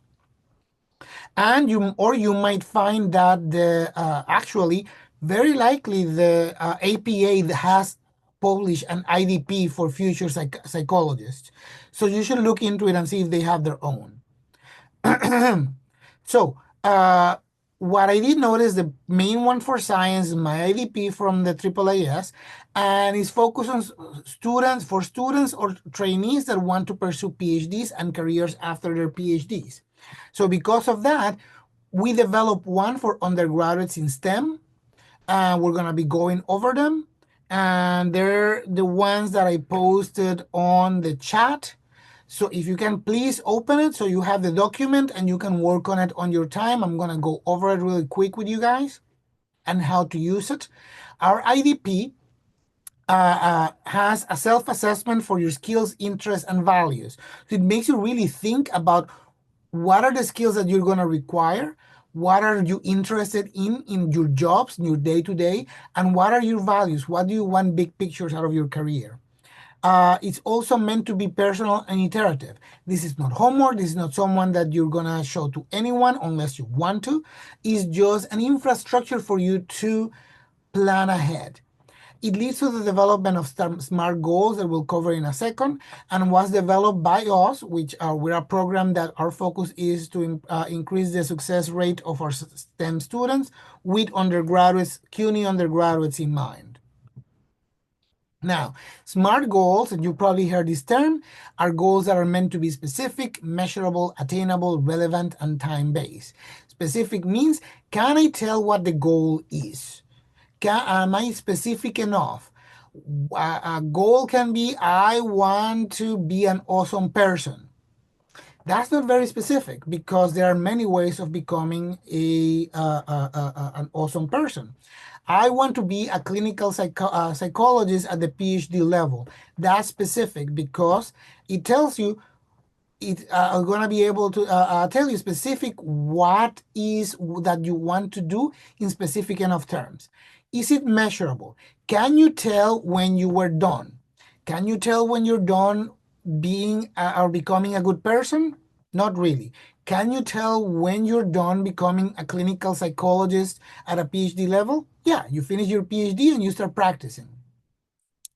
[SPEAKER 1] And you might find that actually very likely the APA has published an IDP for future psychologists. So you should look into it and see if they have their own. So what I did notice, the main one for science is my IDP from the AAAS, and it's focused on students or trainees that want to pursue PhDs and careers after their PhDs. So because of that, we developed one for undergraduates in STEM. We're going to be going over them. And they're the ones that I posted on the chat. So if you can please open it so you have the document and you can work on it on your time. I'm going to go over it really quick with you guys and how to use it. Our IDP has a self-assessment for your skills, interests, and values. So it makes you really think about what are the skills that you're going to require, what are you interested in your jobs, in your day-to-day, and what are your values? What do you want big pictures out of your career? It's also meant to be personal and iterative. This is not homework. This is not someone that you're going to show to anyone unless you want to. It's just an infrastructure for you to plan ahead. It leads to the development of SMART goals that we'll cover in a second, and was developed by us, which we're a program that our focus is to increase the success rate of our STEM students with undergraduates, CUNY undergraduates in mind. Now, SMART goals, and you probably heard this term, are goals that are meant to be specific, measurable, attainable, relevant, and time-based. Specific means, can I tell what the goal is? Am I specific enough? A goal can be, I want to be an awesome person. That's not very specific because there are many ways of becoming an awesome person. I want to be a clinical psychologist at the PhD level. That's specific because it tells you it's going to be able to tell you specific what is that you want to do in specific enough terms. Is it measurable? Can you tell when you were done? Can you tell when you're done being or becoming a good person? Not really. Can you tell when you're done becoming a clinical psychologist at a PhD level? Yeah, you finish your PhD and you start practicing.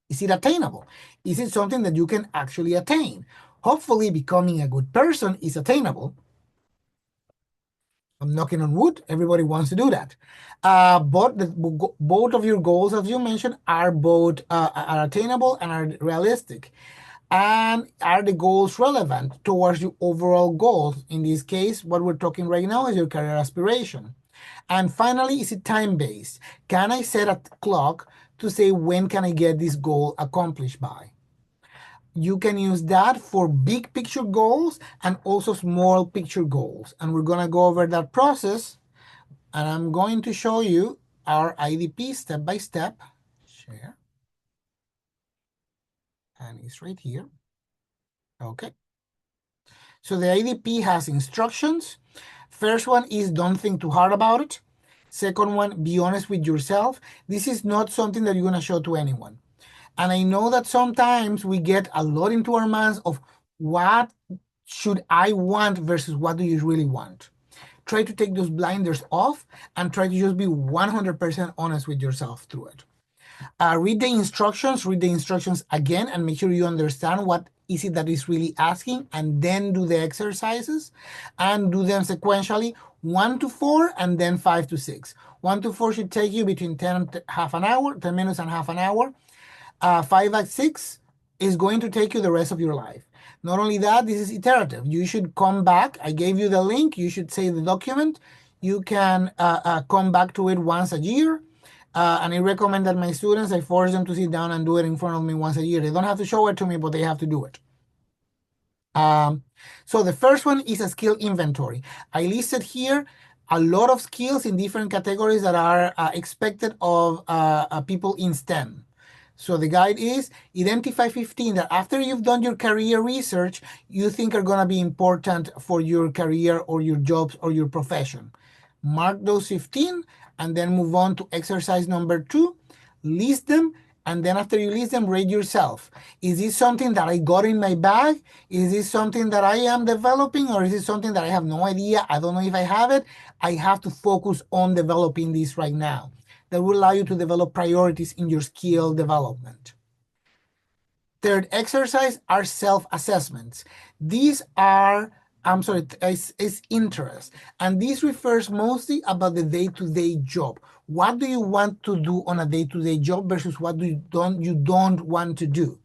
[SPEAKER 1] Is it attainable? Is it something that you can actually attain? Hopefully, becoming a good person is attainable. I'm knocking on wood. Everybody wants to do that. But both of your goals, as you mentioned, are both are attainable and are realistic. And are the goals relevant towards your overall goals? In this case, what we're talking right now is your career aspiration. And finally, is it time-based? Can I set a clock to say when can I get this goal accomplished by? You can use that for big picture goals and also small picture goals. And we're going to go over that process. And I'm going to show you our IDP step by step. Share. And it's right here. Okay. So the IDP has instructions. First one is don't think too hard about it. Second one, be honest with yourself. This is not something that you're going to show to anyone. And I know that sometimes we get a lot into our minds of what should I want versus what do you really want. Try to take those blinders off and try to just be 100% honest with yourself through it. Read the instructions again, and make sure you understand what is it that is really asking, and then do the exercises and do them sequentially 1 to 4 and then 5 to 6. 1 to 4 should take you between 10 and half an hour, 10 minutes and half an hour. 5 and 6 is going to take you the rest of your life. Not only that, this is iterative. You should come back. I gave you the link. You should save the document. You can come back to it once a year. And I recommend that my students, I force them to sit down and do it in front of me once a year. They don't have to show it to me, but they have to do it. So the first one is a skill inventory. I listed here a lot of skills in different categories that are expected of people in STEM. So the guide is identify 15 that after you've done your career research, you think are going to be important for your career or your jobs or your profession. Mark those 15 and then move on to exercise number 2. List them, and then after you list them, rate yourself. Is this something that I got in my bag? Is this something that I am developing, or is it something that I have no idea? I don't know if I have it. I have to focus on developing this right now. That will allow you to develop priorities in your skill development. Third exercise are self-assessments. These are, is interest. And this refers mostly about the day-to-day job. What do you want to do on a day-to-day job versus what you don't want to do?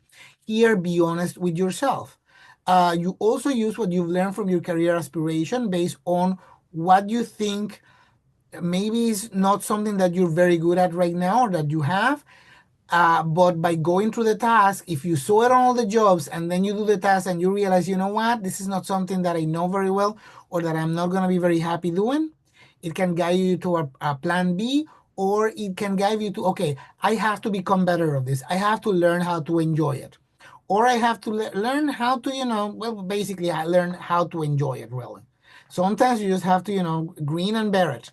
[SPEAKER 1] Here, be honest with yourself. You also use what you've learned from your career aspiration based on what you think maybe is not something that you're very good at right now or that you have. But by going through the task, if you saw it on all the jobs and then you do the task and you realize, you know what, this is not something that I know very well or that I'm not going to be very happy doing, it can guide you to a plan B, or it can guide you to, okay, I have to become better at this. I have to learn how to enjoy it. Or I have to learn how to, basically I learn how to enjoy it really. Sometimes you just have to, grin and bear it.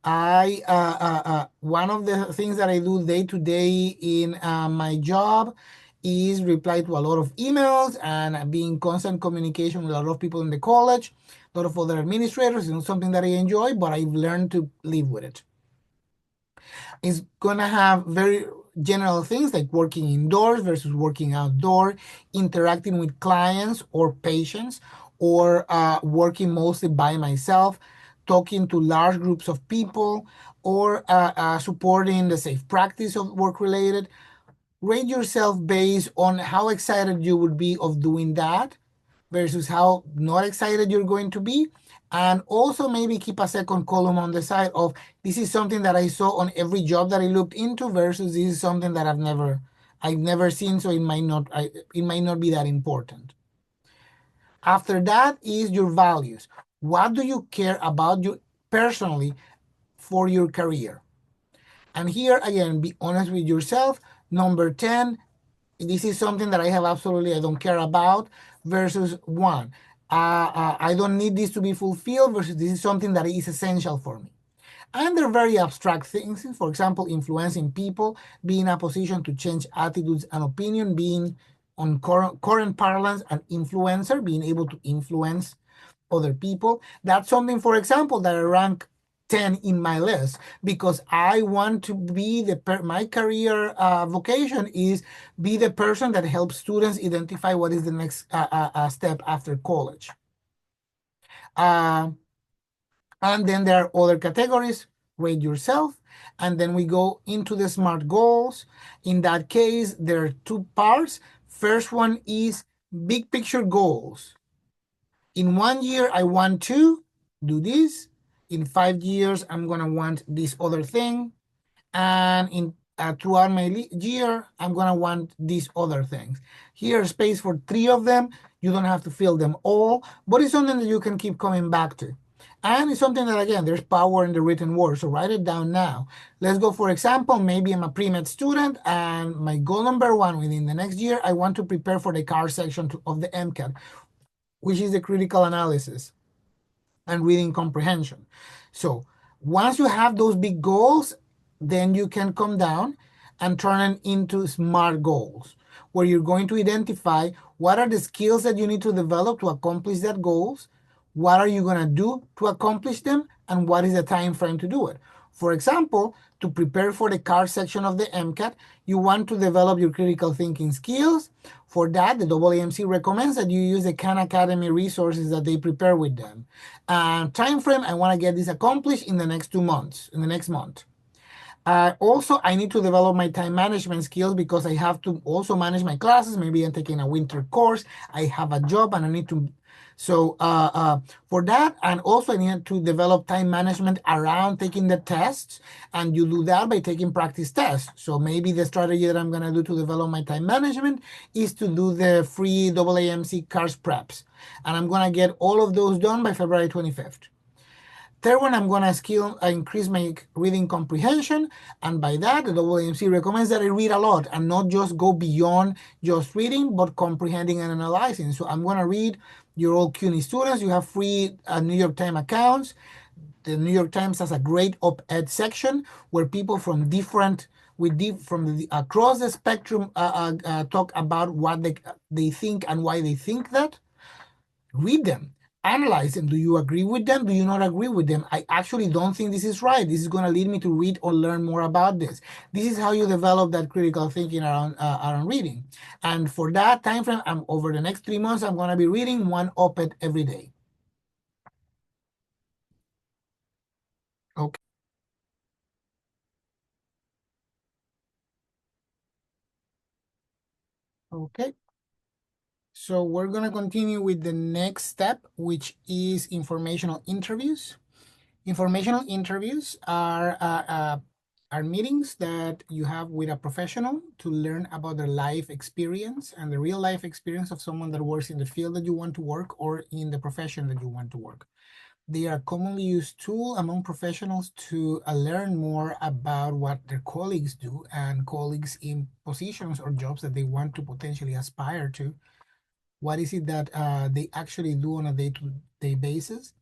[SPEAKER 1] One of the things that I do day to day in my job is reply to a lot of emails and be in constant communication with a lot of people in the college, a lot of other administrators. It's not something that I enjoy, but I've learned to live with it. It's gonna have very general things like working indoors versus working outdoor, interacting with clients or patients, or working mostly by myself, talking to large groups of people, or supporting the safe practice of work related. Rate yourself based on how excited you would be of doing that versus how not excited you're going to be. And also maybe keep a second column on the side of this is something that I saw on every job that I looked into versus this is something that I've never seen, so it might not be that important. After that is your values. What do you care about you personally for your career? And here again, be honest with yourself. Number 10, this is something that I don't care about, versus one, I don't need this to be fulfilled, versus this is something that is essential for me. And they're very abstract things. For example, influencing people, being in a position to change attitudes and opinion, being on current parlance, an influencer, being able to influence other people. That's something, for example, that I rank 10 in my list because I want to be my career vocation is be the person that helps students identify what is the next step after college. Uh, and then there are other categories, rate yourself. And then we go into the SMART goals. In that case, there are two parts. First one is big picture goals. In 1 year, I want to do this. In 5 years, I'm gonna want this other thing. And in throughout my year, I'm gonna want these other things. Here's space for three of them. You don't have to fill them all, but it's something that you can keep coming back to. And it's something that, again, there's power in the written word. So write it down now. Let's go, for example, maybe I'm a pre-med student and my goal number one within the next year, I want to prepare for the CAR section of the MCAT, which is the critical analysis and reading comprehension. So once you have those big goals, then you can come down and turn it into SMART goals, where you're going to identify what are the skills that you need to develop to accomplish that goals, what are you going to do to accomplish them, and what is the time frame to do it. For example, to prepare for the CAR section of the MCAT, you want to develop your critical thinking skills. For that, the AAMC recommends that you use the Khan Academy resources that they prepare with them. Time frame, I want to get this accomplished in the next 2 months, in the next month. Also, I need to develop my time management skills because I have to also manage my classes. Maybe I'm taking a winter course. I have a job and I need to. So for that, and also I need to develop time management around taking the tests. And you do that by taking practice tests. So maybe the strategy that I'm going to do to develop my time management is to do the free AAMC CARS preps. And I'm going to get all of those done by February 25th. Third one, I'm going to increase my reading comprehension. And by that, the AAMC recommends that I read a lot and not just go beyond just reading, but comprehending and analyzing. So I'm going to read your all CUNY students. You have free New York Times accounts. The New York Times has a great op-ed section where people from across the spectrum talk about what they think and why they think that. Read them, analyze them. Do you agree with them? Do you not agree with them? I actually don't think this is right. This is going to lead me to read or learn more about this. This is how you develop that critical thinking around reading. And for that time frame, over the next 3 months, I'm going to be reading one op-ed every day. Okay. Okay. So we're going to continue with the next step, which is informational interviews. Informational interviews are meetings that you have with a professional to learn about their life experience and the real life experience of someone that works in the field that you want to work or in the profession that you want to work. They are a commonly used tool among professionals to learn more about what their colleagues do and colleagues in positions or jobs that they want to potentially aspire to. What is it that they actually do on a day-to-day basis?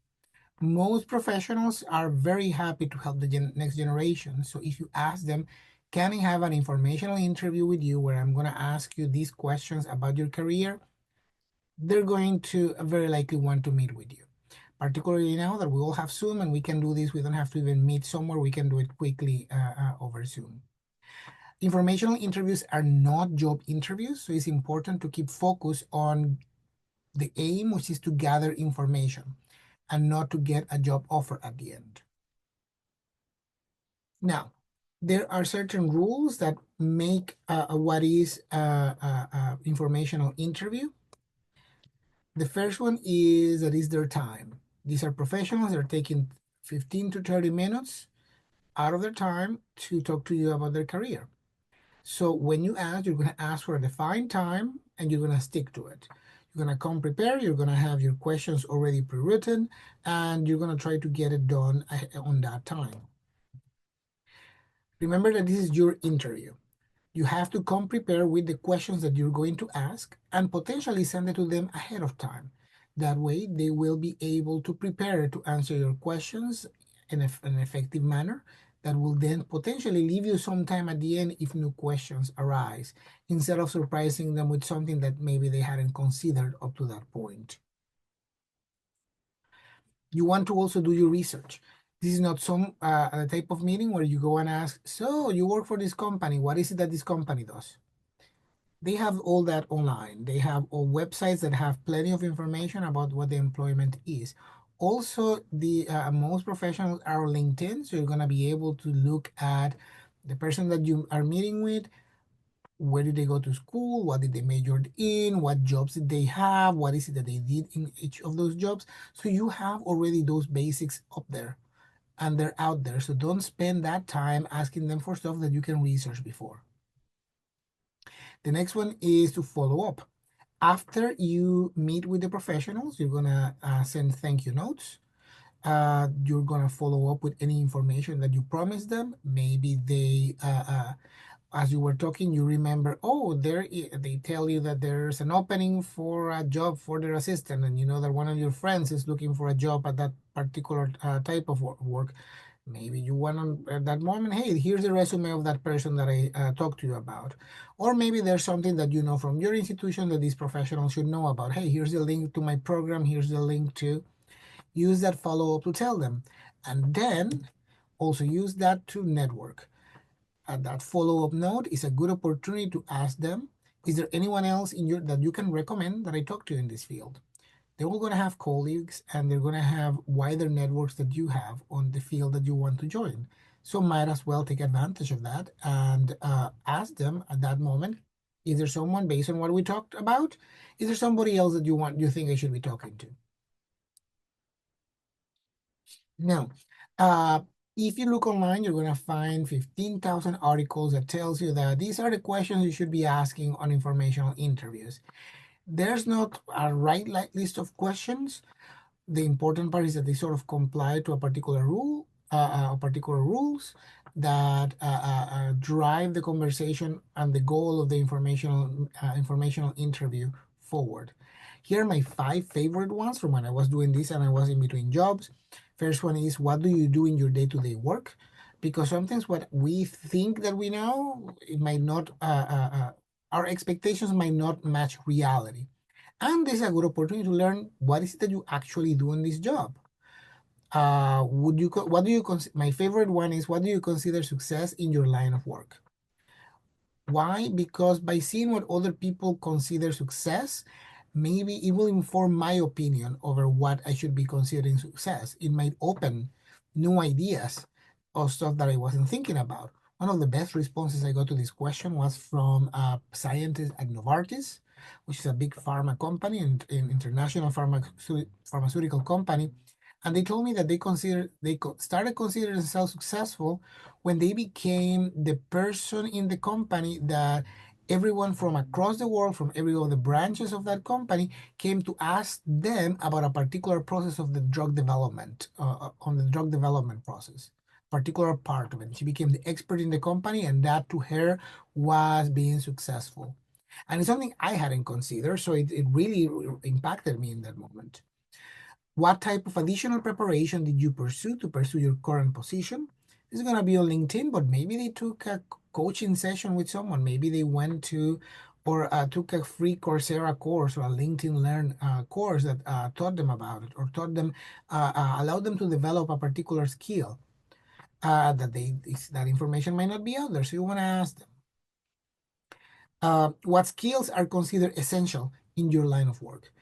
[SPEAKER 1] Most professionals are very happy to help the next generation. So if you ask them, can I have an informational interview with you where I'm going to ask you these questions about your career? They're going to very likely want to meet with you. particularly now that we all have Zoom and we can do this. We don't have to even meet somewhere. We can do it quickly over Zoom. Informational interviews are not job interviews, so it's important to keep focus on the aim, which is to gather information and not to get a job offer at the end. Now, there are certain rules that make what is informational interview. The first one is that is their time. These are professionals. They're taking 15 to 30 minutes out of their time to talk to you about their career. So when you ask, you're going to ask for a defined time and you're going to stick to it. You're going to come prepared. You're going to have your questions already pre-written and you're going to try to get it done on that time. Remember that this is your interview. You have to come prepared with the questions that you're going to ask and potentially send it to them ahead of time. That way, they will be able to prepare to answer your questions in an effective manner that will then potentially leave you some time at the end if new questions arise, instead of surprising them with something that maybe they hadn't considered up to that point. You want to also do your research. This is not some type of meeting where you go and ask, so you work for this company, what is it that this company does? They have all that online. They have all websites that have plenty of information about what the employment is. Also, the most professionals are on LinkedIn, so you're gonna be able to look at the person that you are meeting with. Where did they go to school? What did they major in? What jobs did they have? What is it that they did in each of those jobs? So you have already those basics up there and they're out there. So don't spend that time asking them for stuff that you can research before. The next one is to follow up. After you meet with the professionals, you're gonna send thank you notes. You're gonna follow up with any information that you promised them. Maybe they, as you were talking, you remember, oh, they tell you that there's an opening for a job for their assistant, and you know that one of your friends is looking for a job at that particular type of work. Maybe you want to, at that moment, hey, here's the resume of that person that I talked to you about. Or maybe there's something that you know from your institution that these professionals should know about. Hey, here's the link to my program. Here's the link to use that follow up to tell them. And then also use that to network. That follow up note is a good opportunity to ask them, is there anyone else in your that you can recommend that I talk to in this field? They're all going to have colleagues and they're going to have wider networks that you have on the field that you want to join. So might as well take advantage of that and ask them at that moment, is there someone based on what we talked about? Is there somebody else that you think I should be talking to? Now, if you look online, you're going to find 15,000 articles that tells you that these are the questions you should be asking on informational interviews. There's not a right list of questions. The important part is that they sort of comply to a particular rule, particular rules that drive the conversation and the goal of the informational interview forward. Here are my 5 favorite ones from when I was doing this and I was in between jobs. First one is, what do you do in your day-to-day work? Because sometimes what we think that we know, it might not, our expectations might not match reality. And this is a good opportunity to learn what is it that you actually do in this job. What do you my favorite one is, what do you consider success in your line of work? Why? Because by seeing what other people consider success, maybe it will inform my opinion over what I should be considering success. It might open new ideas of stuff that I wasn't thinking about. One of the best responses I got to this question was from a scientist at Novartis, which is a big pharma company and an international pharmaceutical company. And they told me that started considering themselves successful when they became the person in the company that everyone from across the world, from every of the branches of that company, came to ask them about a particular process of the drug development, on the drug development process, particular part of it. She became the expert in the company, and that to her was being successful. And it's something I hadn't considered, so it really impacted me in that moment. What type of additional preparation did you pursue to pursue your current position? This is going to be on LinkedIn, but maybe they took a coaching session with someone. Maybe they went to or took a free Coursera course or a LinkedIn Learn course that taught them about it or taught them, allowed them to develop a particular skill that that information might not be out there. So you want to ask them, what skills are considered essential in your line of work?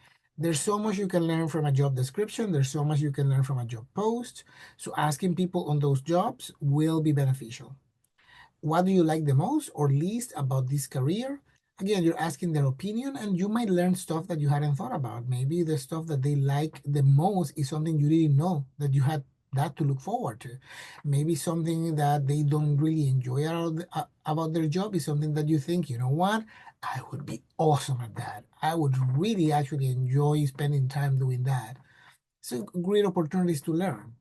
[SPEAKER 1] There's so much you can learn from a job description. There's so much you can learn from a job post. So asking people on those jobs will be beneficial. What do you like the most or least about this career? Again, you're asking their opinion, and you might learn stuff that you hadn't thought about. Maybe the stuff that they like the most is something you didn't know that you had that to look forward to. Maybe something that they don't really enjoy about their job is something that you think, you know what, I would be awesome at that. I would really actually enjoy spending time doing that. So great opportunities to learn.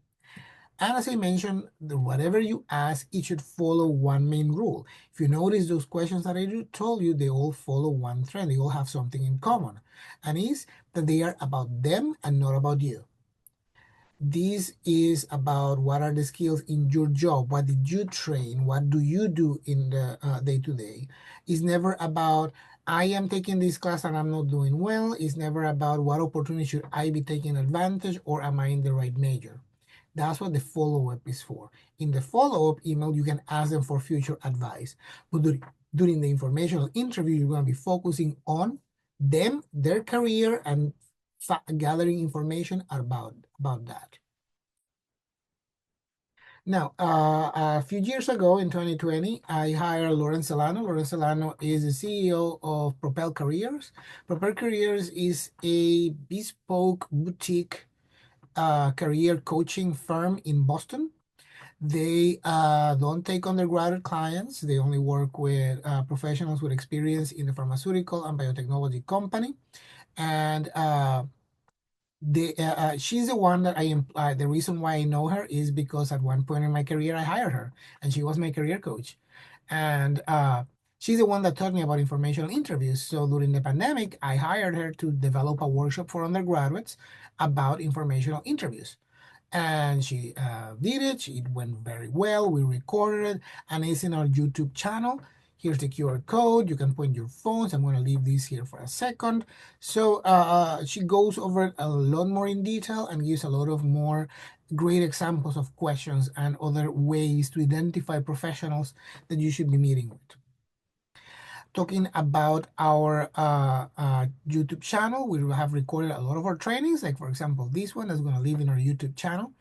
[SPEAKER 1] And as I mentioned, whatever you ask, it should follow one main rule. If you notice those questions that I told you, they all follow one trend. They all have something in common, and is that they are about them and not about you. This is about what are the skills in your job, what did you train, what do you do in the day to day. It's never about I am taking this class and I'm not doing well. It's never about what opportunity should I be taking advantage or am I in the right major. That's what the follow-up is for. In the follow-up email, you can ask them for future advice. But during the informational interview, you're going to be focusing on them, their career, and gathering information about that. Now, a few years ago in 2020, I hired Lauren Solano. Lauren Solano is the CEO of Propel Careers. Propel Careers is a bespoke boutique career coaching firm in Boston. They don't take undergraduate clients. They only work with professionals with experience in the pharmaceutical and biotechnology company. And she's the one that the reason why I know her is because at one point in my career, I hired her and she was my career coach. And she's the one that taught me about informational interviews. So during the pandemic, I hired her to develop a workshop for undergraduates about informational interviews, and she did it. It went very well. We recorded it, and it's in our YouTube channel. Here's the QR code. You can point your phones. I'm going to leave this here for a second. So she goes over a lot more in detail and gives a lot of more great examples of questions and other ways to identify professionals that you should be meeting with. Talking about our YouTube channel, we have recorded a lot of our trainings, like for example, this one is going to live in our YouTube channel.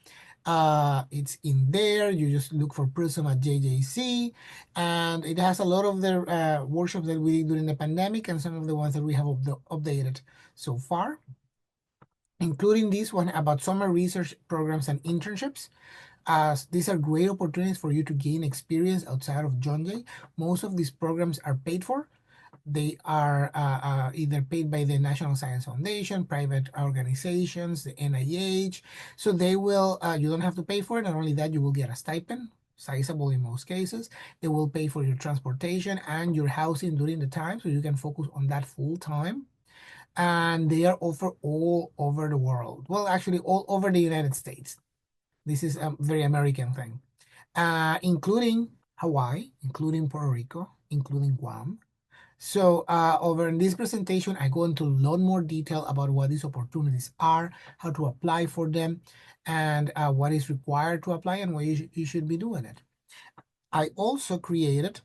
[SPEAKER 1] It's in there. You just look for Prism at JJC, and it has a lot of the workshops that we did during the pandemic and some of the ones that we have updated so far, including this one about summer research programs and internships. As these are great opportunities for you to gain experience outside of John Jay. Most of these programs are paid for. They are either paid by the National Science Foundation, private organizations, the NIH. So they will, you don't have to pay for it. Not only that, you will get a stipend, sizable in most cases. They will pay for your transportation and your housing during the time, so you can focus on that full time. And they are offered all over the world. Well, actually, all over the United States. This is a very American thing, including Hawaii, including Puerto Rico, including Guam. So over in this presentation, I go into a lot more detail about what these opportunities are, how to apply for them, and what is required to apply and why you should be doing it. I also created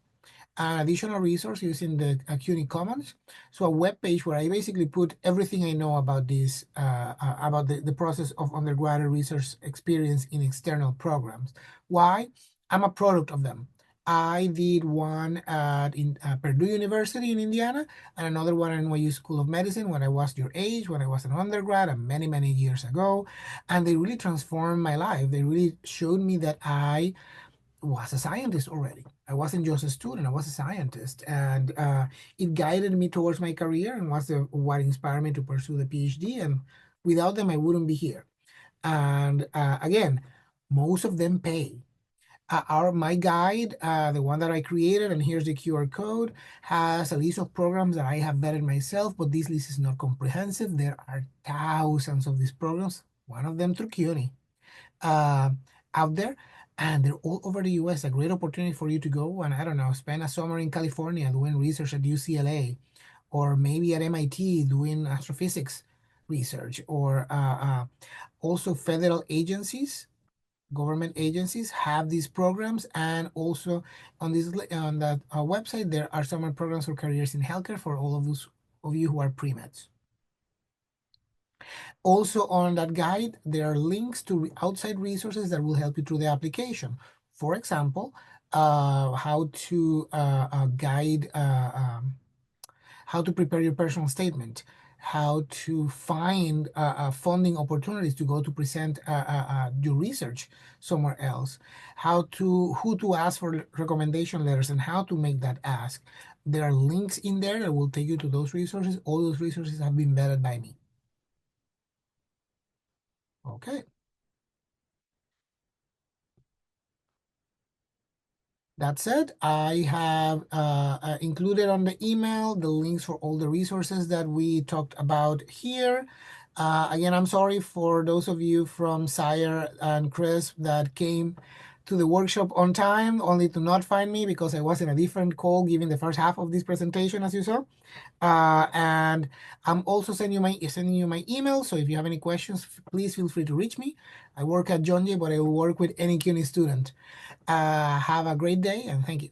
[SPEAKER 1] an additional resource using the CUNY Commons. So a web page where I basically put everything I know about this, about the process of undergraduate research experience in external programs. Why? I'm a product of them. I did one at Purdue University in Indiana and another one at NYU School of Medicine when I was your age, when I was an undergrad and many, many years ago. And they really transformed my life. They really showed me that I was a scientist already. I wasn't just a student, I was a scientist. And it guided me towards my career and was what inspired me to pursue the PhD. And without them, I wouldn't be here. And again, most of them pay. My guide, the one that I created, and here's the QR code, has a list of programs that I have vetted myself, but this list is not comprehensive. There are thousands of these programs, one of them through CUNY uh, out there, and they're all over the US. A great opportunity for you to go and, I don't know, spend a summer in California doing research at UCLA or maybe at MIT doing astrophysics research, or also federal agencies, government agencies have these programs, and also on that website there are summer programs for careers in healthcare for all of those of you who are pre-meds. Also on that guide, there are links to outside resources that will help you through the application. For example, how to guide, how to prepare your personal statement, how to find funding opportunities to go to present your research somewhere else, who to ask for recommendation letters and how to make that ask. There are links in there that will take you to those resources. All those resources have been vetted by me. Okay. That said, I have included on the email the links for all the resources that we talked about here. Again, I'm sorry for those of you from CIRE and CRISP that came to the workshop on time, only to not find me because I was in a different call giving the first half of this presentation, as you saw. And I'm also sending you my email. So if you have any questions, please feel free to reach me. I work at John Jay, but I will work with any CUNY student. Have a great day and thank you.